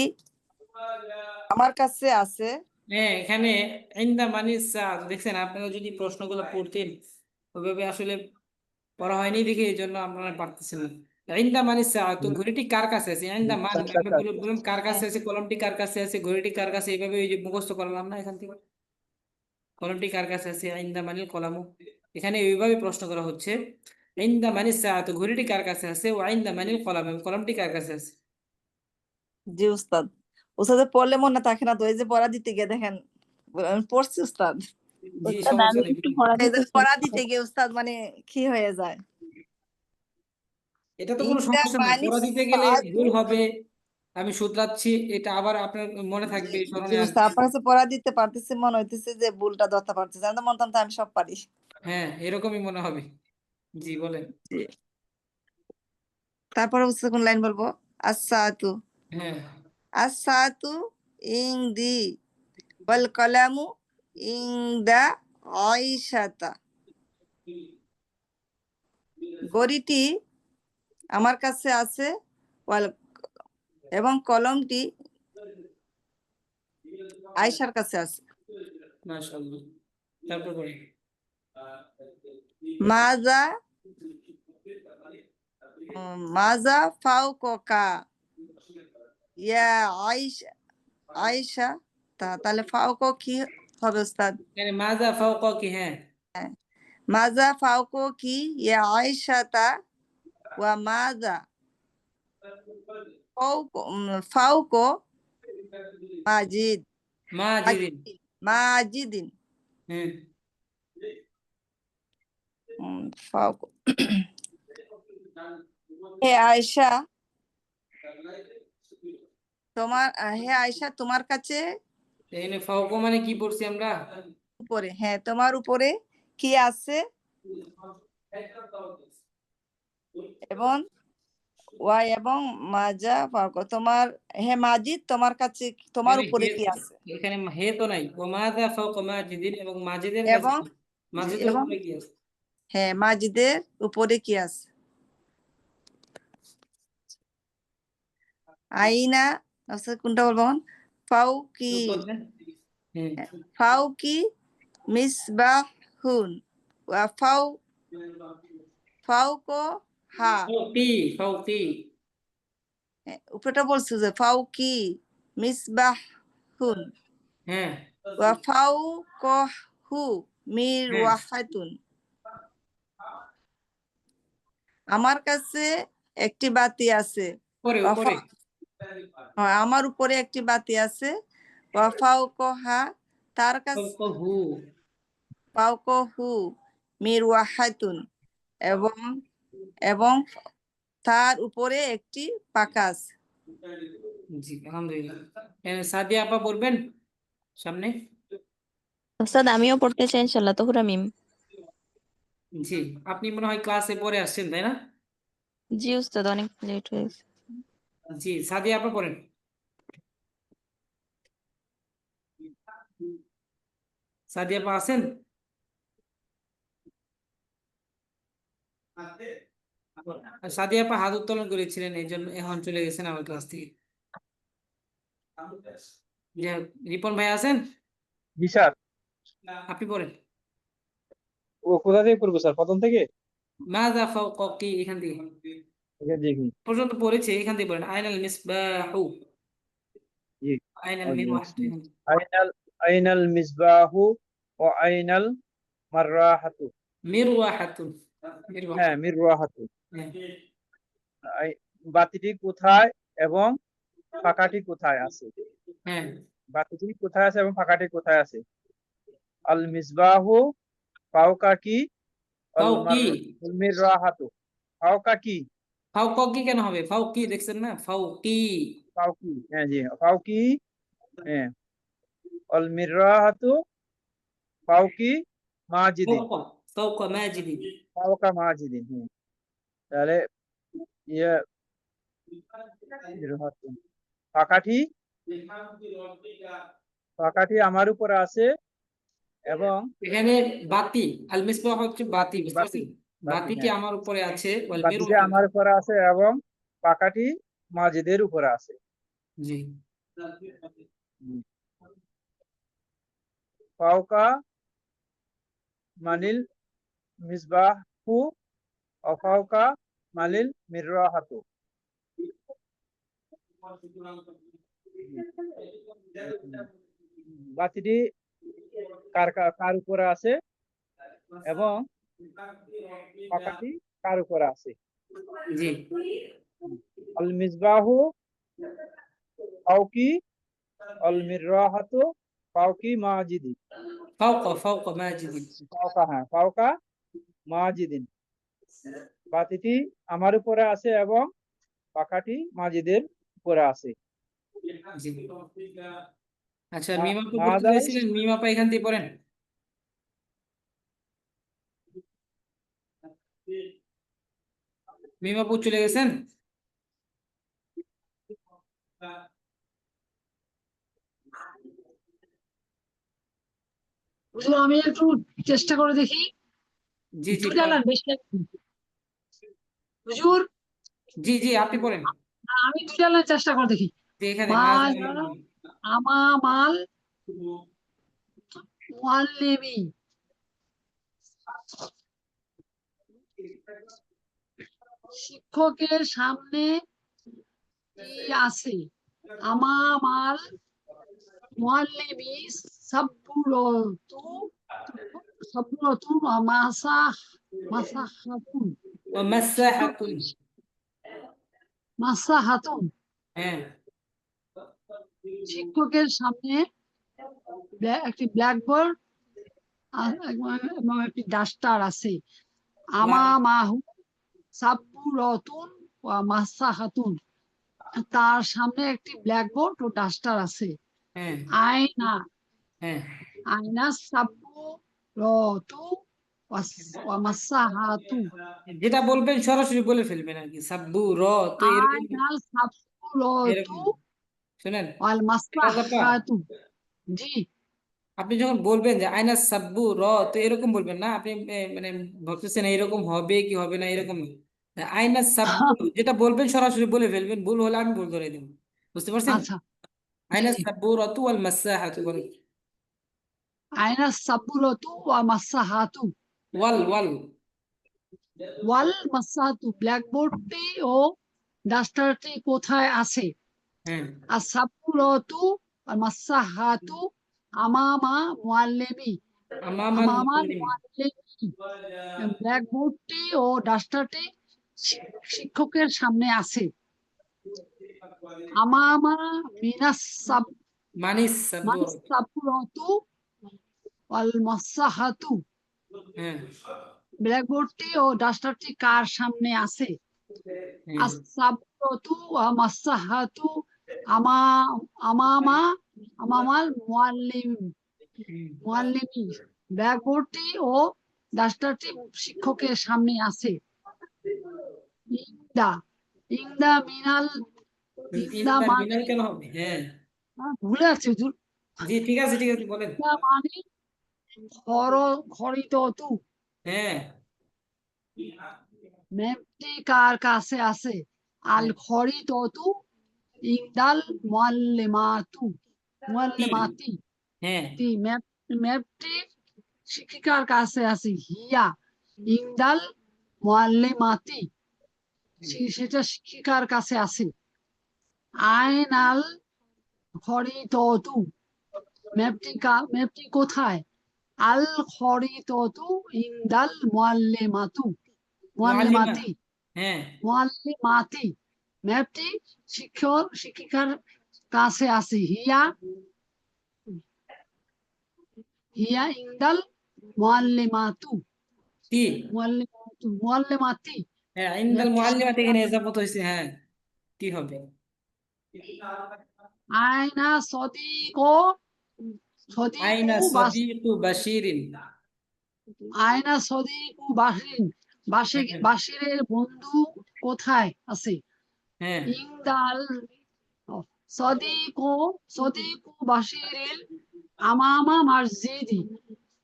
আমার কাছে আছে। হ্যাঁ, এখানে ইন্দা মানিস সাআত দেখছেন, আপনারা যদি প্রশ্নগুলো পড়তেন ওইভাবে আসলে পড়া হয়নি দেখে এই জন্য আপনারা পারতেছেন না। ইন্দা মানিস সাআত, তো ঘড়িটি কার কাছে আছে? ইন্দা মান, আপনি বলুন কার কাছে আছে, কলমটি কার কাছে আছে, ঘড়িটি কার কাছে, এইভাবে ওই যে মুখস্থ করলাম না এখান থেকে। কলমটি কার কাছে আছে, ইন্দা মানিল কলামু। এখানে এইভাবে প্রশ্ন করা হচ্ছে, ইন্দা মানিস সাআত, ঘড়িটি কার কাছে আছে, ও ইন্দা মানিল কলামু, কলমটি কার কাছে আছে। জি উস্তাদ। উস্তাদের পড়লে মনে থাকে না তো, এই যে পড়া দিতে গিয়ে দেখেন আমি পড়ছি উস্তাদ। জি, উস্তাদ সমস্যা আমি নেই। একটু পড়া এই যে দিতে পড়া চাই। দিতে গিয়ে উস্তাদ মানে কি হয়ে যায়। এটা তো কোনো ইংদা সমস্যা নাই, মানিস পড়া দিতে গেলে সাআতু। ভুল হবে, আমি শুধরাচ্ছি, এটা আবার আপনার মনে থাকবে, জি স্মরণে উস্তাদ, আসবে। আপনার কাছে পড়া দিতে পারতেছি, মনে হইতেছে যে ভুলটা ধরতে পারতেছি, আমি তো মনে হতাম আমি সব পারি। হ্যাঁ, এরকমই মনে হবে। জি বলেন। জি। তারপরে উস্তাদ কোন লাইন বলবো? আসসাতু হ্যাঁ, আসসাতু ইংদি ওয়াল কলামু ইংদা আইশাতা। ঘড়িটি আমার কাছে আছে এবং কলমটি আয়েশার কাছে আছে। মাশাআল্লাহ। তারপর বলেন। মাজা মাজা ফাওকা ইয়া আয়েশা আয়েশা। তাহলে ফাওকা কি হবে উস্তাদ? মানে মাজা ফাওকা কি, হ্যাঁ, মাজা ফাওকো কি ইয়া আয়েশাতা ওয়া মাজা ফাওকো মাজিদ মাজিদিন, মাজিদিন। হ্যাঁ, ফাওকো। হে আয়েশা হে আয়েশা তোমার কাছে এখানে ফাওকা মানে কি পড়ছি আমরা? উপরে, হ্যাঁ তোমার উপরে কি আছে এবং এবং মাজা ফাওকো তোমার, হে মাজিদ তোমার কাছে তোমার এখানে উপরে হে, কি আছে এখানে হে তো নাই, ও মাজা ফাওকা মাজিদিন, এবং মাজিদের কাছে এবং কি? মাজিদের এবং উপরে কি আছে? হ্যাঁ মাজিদের উপরে কি আছে। আইনা আচ্ছা কোনটা বলবো? ফাউকি উত্তর দেন। হ্যাঁ, ফাউকি মিসবাহুন ওয়া ফাউকো হা। ফাওকি, ফাওকি, উপরেটা বলছো যে ফাউকি মিসবাহুন হ্যাঁ, ওয়া ফাউকহু হ্যাঁ, মিরওয়াহাতুন। আমার কাছে একটি বাতি আছে। উপরে ওয়া উপরে, আমার উপরে একটি বাতি আছে। ওয়া ফাউকহা তার কাছে ফাওকাহু, ফাউকহু মিরওয়াহাতুন এবং এবং তার উপরে একটি পাখা আছে। জি আলহামদুলিল্লাহ। সাদিয়া আপা বলবেন সামনে। উস্তাদ আমিও পড়তে চাই ইনশাআল্লাহ, তহুরা মিম। জি, আপনি মনে হয় ক্লাসে পরে আসছেন, তাই না? জি উস্তাদ, অনেক লেট হয়েছে। জি, সাদিয়া আপা পড়েন। সাদিয়া আপা আছেন? সাদিয়া আপা হাত উত্তোলন করেছিলেন, এই জন্য এখন চলে গেছেন আমার ক্লাস থেকে। যাই হোক, রিপন ভাই আছেন? জি স্যার। আপনি পড়েন। ও কোথা থেকে পড়বো স্যার, প্রথম থেকে? মাযা ফাওকাকি, এখান থেকে এটা দেখি। পর্যন্ত পড়েছে, এখান থেকে পড়েন। আইনাল মিসবাহু, জি। আইনাল মিরওয়াহতু, আইনাল আইনাল মিসবাহু ও আইনাল মাররাহাতু। মিরওয়াহাতু, হ্যাঁ, মিরওয়াহাতু, মিররাহাতু। হ্যাঁ, বাতিটি কোথায় এবং ফাঁকাটি কোথায় আছে? হ্যাঁ, বাতিটি কোথায় আছে এবং ফাঁকাটি কোথায় আছে? আল মিসবাহু ফাওকা কি আল ফাওকি, মিররাহাতু। ফাওকা কি? ফাওকাকি কেন হবে? ফাওকি দেখছেন না, ফাওকি, ফাওকি, হ্যাঁ জি, ফাওকি, হ্যাঁ। আল মিররাহাতু ফাওকি মাজিদিন। ফাওকা, ফাওকা মাজিদিন। ফাওকা মাজিদিন, হ্যাঁ। তাহলে ইয়ে পাকাঠি পাকাঠি আমার উপরে আছে এবং এখানে বাতি, আল মিসবাহ হচ্ছে বাতি, বুঝতে বাতি পারছেন? বাতি বাতিটি হ্যাঁ আমার উপরে আছে, ওয়াল বাতিটা মিরওয়াহ, আমার উপরে আছে এবং পাকাঠি মাজিদের উপরে আছে। জি ফাওকা মানিল মিসবাহু ও ফাওকা মানিল মিররাহাতু। বাতিটি কার উপরে আছে এবং পাকাটি কার উপরে আছে। জি আল মিসবাহু ফাওকি আল মিররাহাতু ফাওকি মাজিদি। ফাওকা মাজিদিন, ফাওকা হ্যাঁ ফাওকা মাজিদিন। বাতিটি আমার উপরে আছে এবং পাখাটি মাজিদের উপরে আছে। জি আচ্ছা, মা- মিমাপু পড়তে মাদাল চাইছিলেন, মিমাপা এখান দিয়ে পড়েন। মিমাপু চলে গেছেন? হুজুর আমি একটু চেষ্টা করে দেখি। জি জি দুইটা পড়েন। লাইন বেশি লাগবে। হুজুর জি জি আপনি পড়েন। আমি দুইটা লাইন চেষ্টা করে দেখি। যে এখানে মাল মাজা আমামাল মুআল্লিমি, শিক্ষকের সামনে কি আছে? আমামাল মুআল্লিমি সাব্বুরতু সাব্বুরতু মাসাহাতুন, ও মাসাহাতুন, শিক্ষকের মাসাহাতুন, হ্যাঁ শিক্ষকের সামনে একটি ব্ল্যাকবোর্ড এবং একটি ডাস্টার আছে। আমামাহু সাব্বুরতুন ওয়া মাসাহাতুন, তার সামনে একটি ব্ল্যাকবোর্ড ও ডাস্টার আছে। হ্যাঁ আয়না হ্যাঁ আয়না সাব্বুরতু ওয়া মাসাহাতু, যেটা বলবেন সরাসরি বলে ফেলবেন আর কি, সাব্বু র, তো এরকম আয়না সাব্বুরতু এরকম শুনেন ওয়াল রাজাপা, মাসাহাতু। জি আপনি যখন বলবেন যে আয়না সাব্বু র, তো এরকম বলবেন না আপনি, মানে ভাবতেছেন এরকম হবে কি হবে না, এরকম না। আয়না সাব্বু যেটা বলবেন সরাসরি বলে ফেলবেন, ভুল হলে আমি ভুল ধরে দেব, বুঝতে পারছেন? আচ্ছা, জি আয়না জি। সাব্বু রতু ওয়াল মাসাহাতু বলেন। আয়না সাব্বুরতু ওয়া মাসাহাতু ওয়াল ওয়াল ওয়াল মাসাহাতু, ব্ল্যাকবোর্ডটি ও ডাস্টারটি কোথায় আছে? হ্যাঁ আসাবুরতু ওয়াল মাসাহাতু আমামা মুআল্লিমি, আমামাল আমামাল মুআল্লিম, মুআল্লিমি, ব্ল্যাকবোর্ডটি ও ডাস্টারটি শিক্ষকের সামনে আছে। আমামা মিনাস মানিস সাব্বু রত, সাবুরতু ওয়াল মাসাহাতু, হ্যাঁ ব্ল্যাকবোর্ডটি ও ডাস্টারটি কার সামনে আছে? হ্যাঁ আসাবুরতু ওয়া মাসাহাতু আমা আমামা আমামাল মুআল্লিমি, ব্ল্যাকবোর্ডটি ও ডাস্টারটি শিক্ষকের সামনে আছে। ইংদা ইংদা মিনাল ইংদা ইন্দা মানে, মিনাল কেন হবে? হ্যাঁ ভুলে যাচ্ছি হুজুর। জি ঠিক আছে ঠিক আছে বলেন। ইংদা মানে খরিদতু, হ্যাঁ ম্যাপটি কার কাছে আছে? আল হ্যাঁ খরিদতু ইংদাল মুআল্লিমাতু মুআল্লিমাতি, হ্যাঁ ম্যাপটি শিক্ষিকার কাছে আছে। হিয়া ইংদাল মুআল্লিমাতি, সেটা শিক্ষিকার কাছে আছে। আইনাল খরিদতু, ম্যাপটি কোথায়? আল খরিদতু ইংদাল মুআল্লিমা, মুআল্লিমাতি হ্যাঁ মুআল্লিমাতি, ম্যাপটি শিক্ষিকার কাছে আছে। হিয়া হিয়া ইংদাল মুআল্লিমাতু কি, মুআল্লিমাতি, হ্যাঁ ইন্দাল ম্যাপটি মুআল্লিমাতে এখানে এজাফত হয়েছে, হ্যাঁ কি হবে? আয়না সদিক আইনা সদিকু সাদিকু বাশিরিন, আয়না সদিকু বাসিরের বন্ধু কোথায় আছে হ্যাঁ ইংদাল সদিকু বাশিরিল আমামা মসজিদি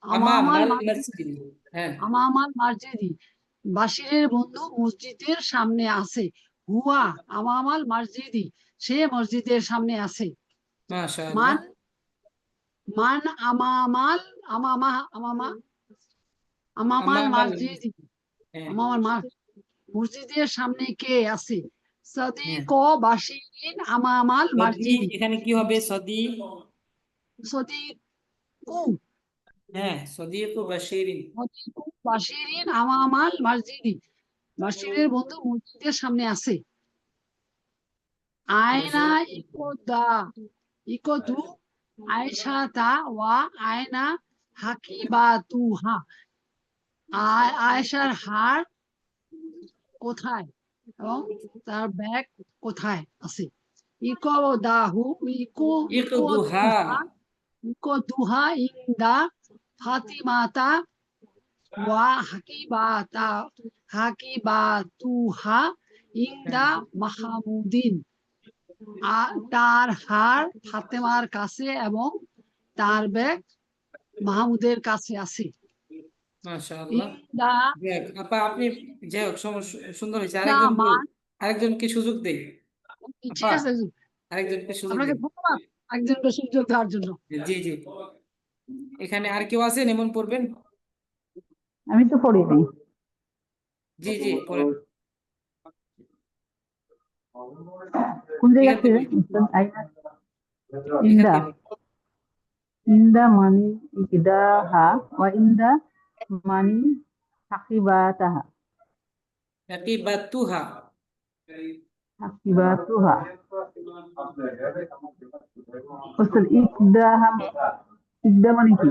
আমামাল মসজিদ। হ্যাঁ আমামাল মসজিদি বাশিরের বন্ধু মসজিদের সামনে আছে হুয়া আমামাল মসজিদি সে মসজিদের সামনে আছে মাশাআল্লাহ। মান মান আমামাল আমামা আমামা আমামাল আমামাল মসজিদি হ্যাঁ আমামাল মসজিদের সামনে কে আছে হ্যাঁ সদিক বাশিরিন আমামাল সদি মসজিদি এখানে কি হবে? সদি সদিকু হ্যাঁ সদিকু বাশিরিন। সদিকু বাশিরিন আমামাল মসজিদি বাশিরের বন্ধু মসজিদের সামনে আছে আয়না ইকদু আয়সাতা ওয়া আয়না হাকিবাতুহা আয়েশার হার কোথায় এবং তার ব্যাগ কোথায় আছে ইকদাহু ইকদুহা ইকদুহা ইনদা ফাতিমাতা ওয়া হাকিবাতুহা ইনদা মাহমুদিন তার হার ফাতেমার কাছে এবং তার ব্যাগ মাহমুদের কাছে আছে মাশাআল্লাহ। ইনদা যাক, আপা আপনি যাই হোক সুন্দর হয়েছে। ইনদা মান আরেকজনকে সুযোগ দেই। ঠিক আপা আছে আরেকজনকে সুযোগ আপনাকে দেই। ধন্যবাদ একজনকে সুযোগ দেওয়ার জন্য জি জি, এখানে আর কেউ আছেন এমন পড়বেন? আমি তো পড়িনি। জি জি পড়েন। কোন জায়গা এখান থেকে থেকে উস্তাদ? আইনা এখান ইন্দা থেকে ইন্দা মানি ইকদাহা ওয়া ইন্দা মানি হাকিবাতাহা আকিবাতুহা। হাকিবাতুহা উস্তাদ ইকদা মানে কি?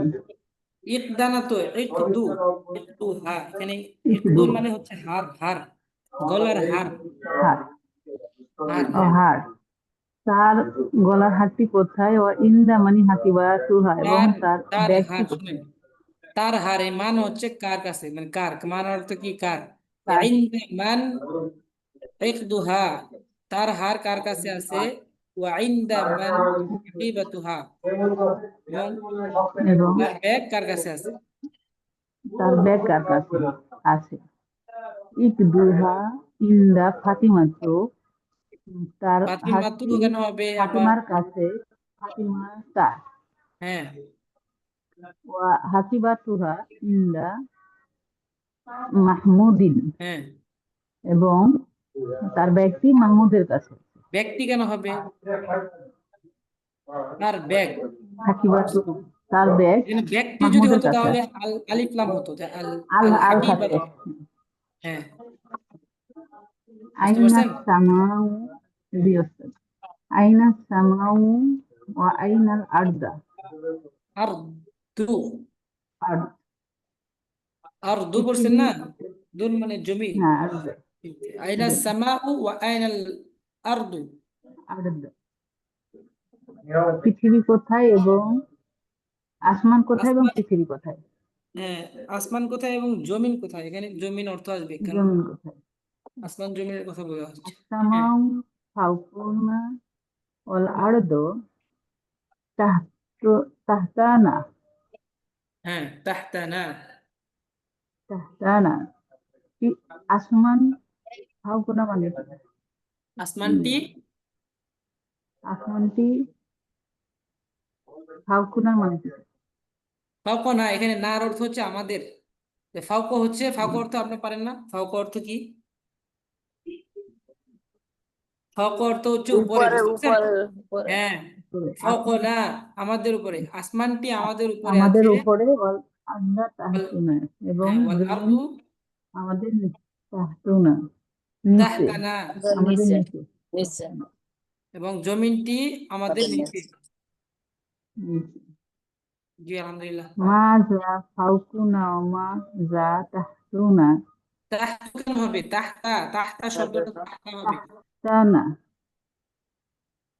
ইকদা না তো, ইকদুহা। এখানে ইকদু ইকদু মানে হচ্ছে হার, হার, গলার হার, হার হার। ও হ্যাঁ হার তার গলার হারটি কোথায় ও ইন্দা মানে হাকিবাতুহা এবং তার তার তার ব্যাগটি হার, কোথায়? শুনেন, তার হার এর মান হচ্ছে কার কাছে, মানে কার মান অর্থ কি কার। তার ইনদা মান ইকদুহা, তার হার কার কাছে আছে। ওয়া ইনদা মান হাকিবাতুহা, এবং এবং তার ব্যাগ কার কাছে আছে। তার ব্যাগ কার কাছে আছে ইকদুহা ইন্দা ফাতিমাতু তার ফাতিমাতু হাতটি কেন হবে আবার? ফাতিমার কাছে ফাতিমা তার হ্যাঁ ওয়া হাকিবাতুহা ইন্দা মাহমুদিন হ্যাঁ, এবং তার ব্যাগটি মাহমুদের কাছে ব্যক্তি কেন হবে? তার ব্যাগ, হাকিবাতু তার ব্যাগ এখানে ব্যক্তি যদি মাহমুদের হতো কাছে তাহলে আছে আলিফ লাম হতো, যে আল আল আল আল হাকিবাত। থাকতে হ্যাঁ বুঝতে আইনা পারছেন? সামাউ দিয়স্ত আইনা সামাউ ওয়া আইনাল আরদা আর দু, আরদ আর দু পড়ছেন পৃথিবী না? দুন মানে জমি। না আরদ আইনা সামাউ ওয়া আইনাল আরদু। আরদ পৃথিবী কোথায় এবং আসমান কোথায় এবং আসমান, পৃথিবী কোথায়? হ্যাঁ, আসমান কোথায় এবং জমিন কোথায়? এখানে জমিন অর্থ আসবে, কারণ জমিন কোথায়? আসমান জমিনের কথা বলা হচ্ছে। হ্যাঁ আসসামাউ ফাওকুনা ওয়াল আরদু তাহতানা হ্যাঁ তাহতানা। তাহতানা আসমান ফাওকুনা মানে কি? আসমানটি, আসমানটি ফাওকুনা মানে কি? ফাউক না, এখানে নার অর্থ হচ্ছে আমাদের। ফাউক হচ্ছে, ফাউক অর্থ আপনি পারেন না? ফাউক অর্থ কি? ফাউক অর্থ হচ্ছে উপরে, উপরে বুঝতে পারছেন? উপরে উপরে হ্যাঁ, ফাউক আসমান না, আমাদের উপরে, আসমানটি আমাদের উপরে আমাদের আছে। উপরে ওয়াল আরদা ওয়াল- তাহতুনা এবং হ্যাঁ ওয়াল জমিন আরদু আমাদের তাহতুনা নিচে তাহতানা, আমাদের নিচে নিচে নিচে এবং জমিনটি আমাদের আমাদের নিচে। নিচে নিচে জি আলহামদুলিল্লাহ। মা যা ফাওকুনা ও মা যা তাহতুনা তাহতু কেন হবে? তাহতা, তাহতা শব্দটা তাহতা হবে। তাহতানা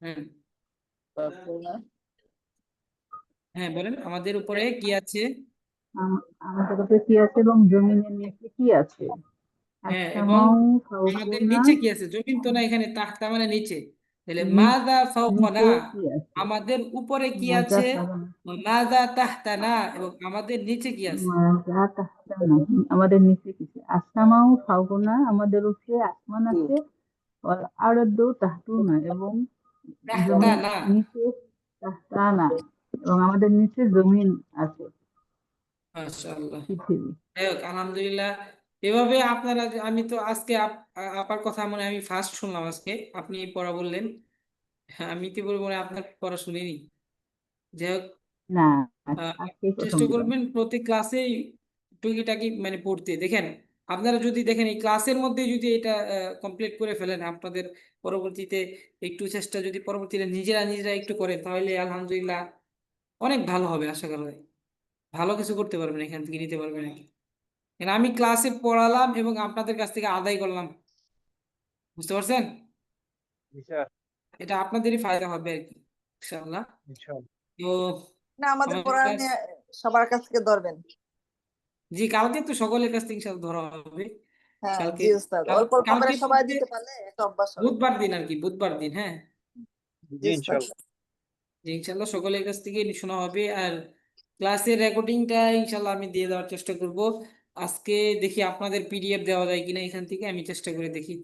হ্যাঁ তারপরে হ্যাঁ বলেন, আমাদের উপরে কি আছে? আমাদের কাছে কি আছে এবং জমিনের নিচে কি আছে? হ্যাঁ, এবং আসসামাউ আমাদের ফাওকুনা, নিচে কি আছে? জমিন তো না, এখানে তাহতা মানে নিচে। তাহলে নি- মাযা ফাওকানা, নিচে কি আছে? আমাদের উপরে কি মাজা আছে? ফাওকানা, মাযা তাহতানা, এবং আমাদের নিচে কি আছে? মাজা তাহতানা, আমাদের নিচে কি আছে? আসসামাউ ফাওকুনা, আমাদের উপরে আসমান আছে, ওয়াল আরদু তাহতুনা, এবং জমিন তাহতানা। নিচে, তাহতানা, এবং আমাদের নিচে জমিন আছে, মাশাআল্লাহ। পৃথিবী। যাই হোক, আলহামদুলিল্লাহ। এভাবে আপনারা আমি তো আজকে আপার কথা মনে হয় আমি ফার্স্ট শুনলাম আজকে, আপনি পড়া বললেন। হ্যাঁ, আমি তো বলবো না, আপনার পড়া শুনিনি। যাই হোক, না, আহ, আজকেই প্রথম চেষ্টা দিলাম। করবেন প্রতি ক্লাসেই টুকিটাকি মানে পড়তে। দেখেন, আপনারা যদি দেখেন এই ক্লাসের মধ্যে যদি এটা কমপ্লিট করে ফেলেন, আপনাদের পরবর্তীতে একটু চেষ্টা যদি পরবর্তীতে নিজেরা নিজেরা একটু করেন, তাহলে আলহামদুলিল্লাহ অনেক ভালো হবে আশা করা যায়। ভালো কিছু করতে পারবেন, এখান থেকে নিতে পারবেন আর কি। কারণ আমি ক্লাসে পড়ালাম এবং আপনাদের কাছ থেকে আদায় করলাম, বুঝতে পারছেন? জি স্যার, এটা আপনাদেরই ফায়দা হবে আর কি, ইনশাআল্লাহ। ইনশাআল্লাহ। তো না, আমাদের আমাদের পড়া ক্লাস, নিয়ে সবার কাছ থেকে ধরবেন। জি কালকে তো সকলের কাছ থেকে ইনশাআল্লাহ ধরা হবে। হ্যাঁ কালকে জি উস্তাদ, অল্প অল্প করে কালকে সবাই বলতে দিতে পারলে একটা অভ্যাস হবে। বুধবার দিন আর কি, বুধবার দিন। হ্যাঁ, জি জি উস্তাদ। ইনশাআল্লাহ। যে ইনশাল্লাহ সকলের কাছ থেকে শোনা হবে। আর ক্লাসের রেকর্ডিংটা ইনশাল্লাহ আমি দিয়ে দেওয়ার চেষ্টা করব আজকে। দেখি আপনাদের পিডিএফ দেওয়া যায় কিনা, এখান থেকে আমি চেষ্টা করে দেখি।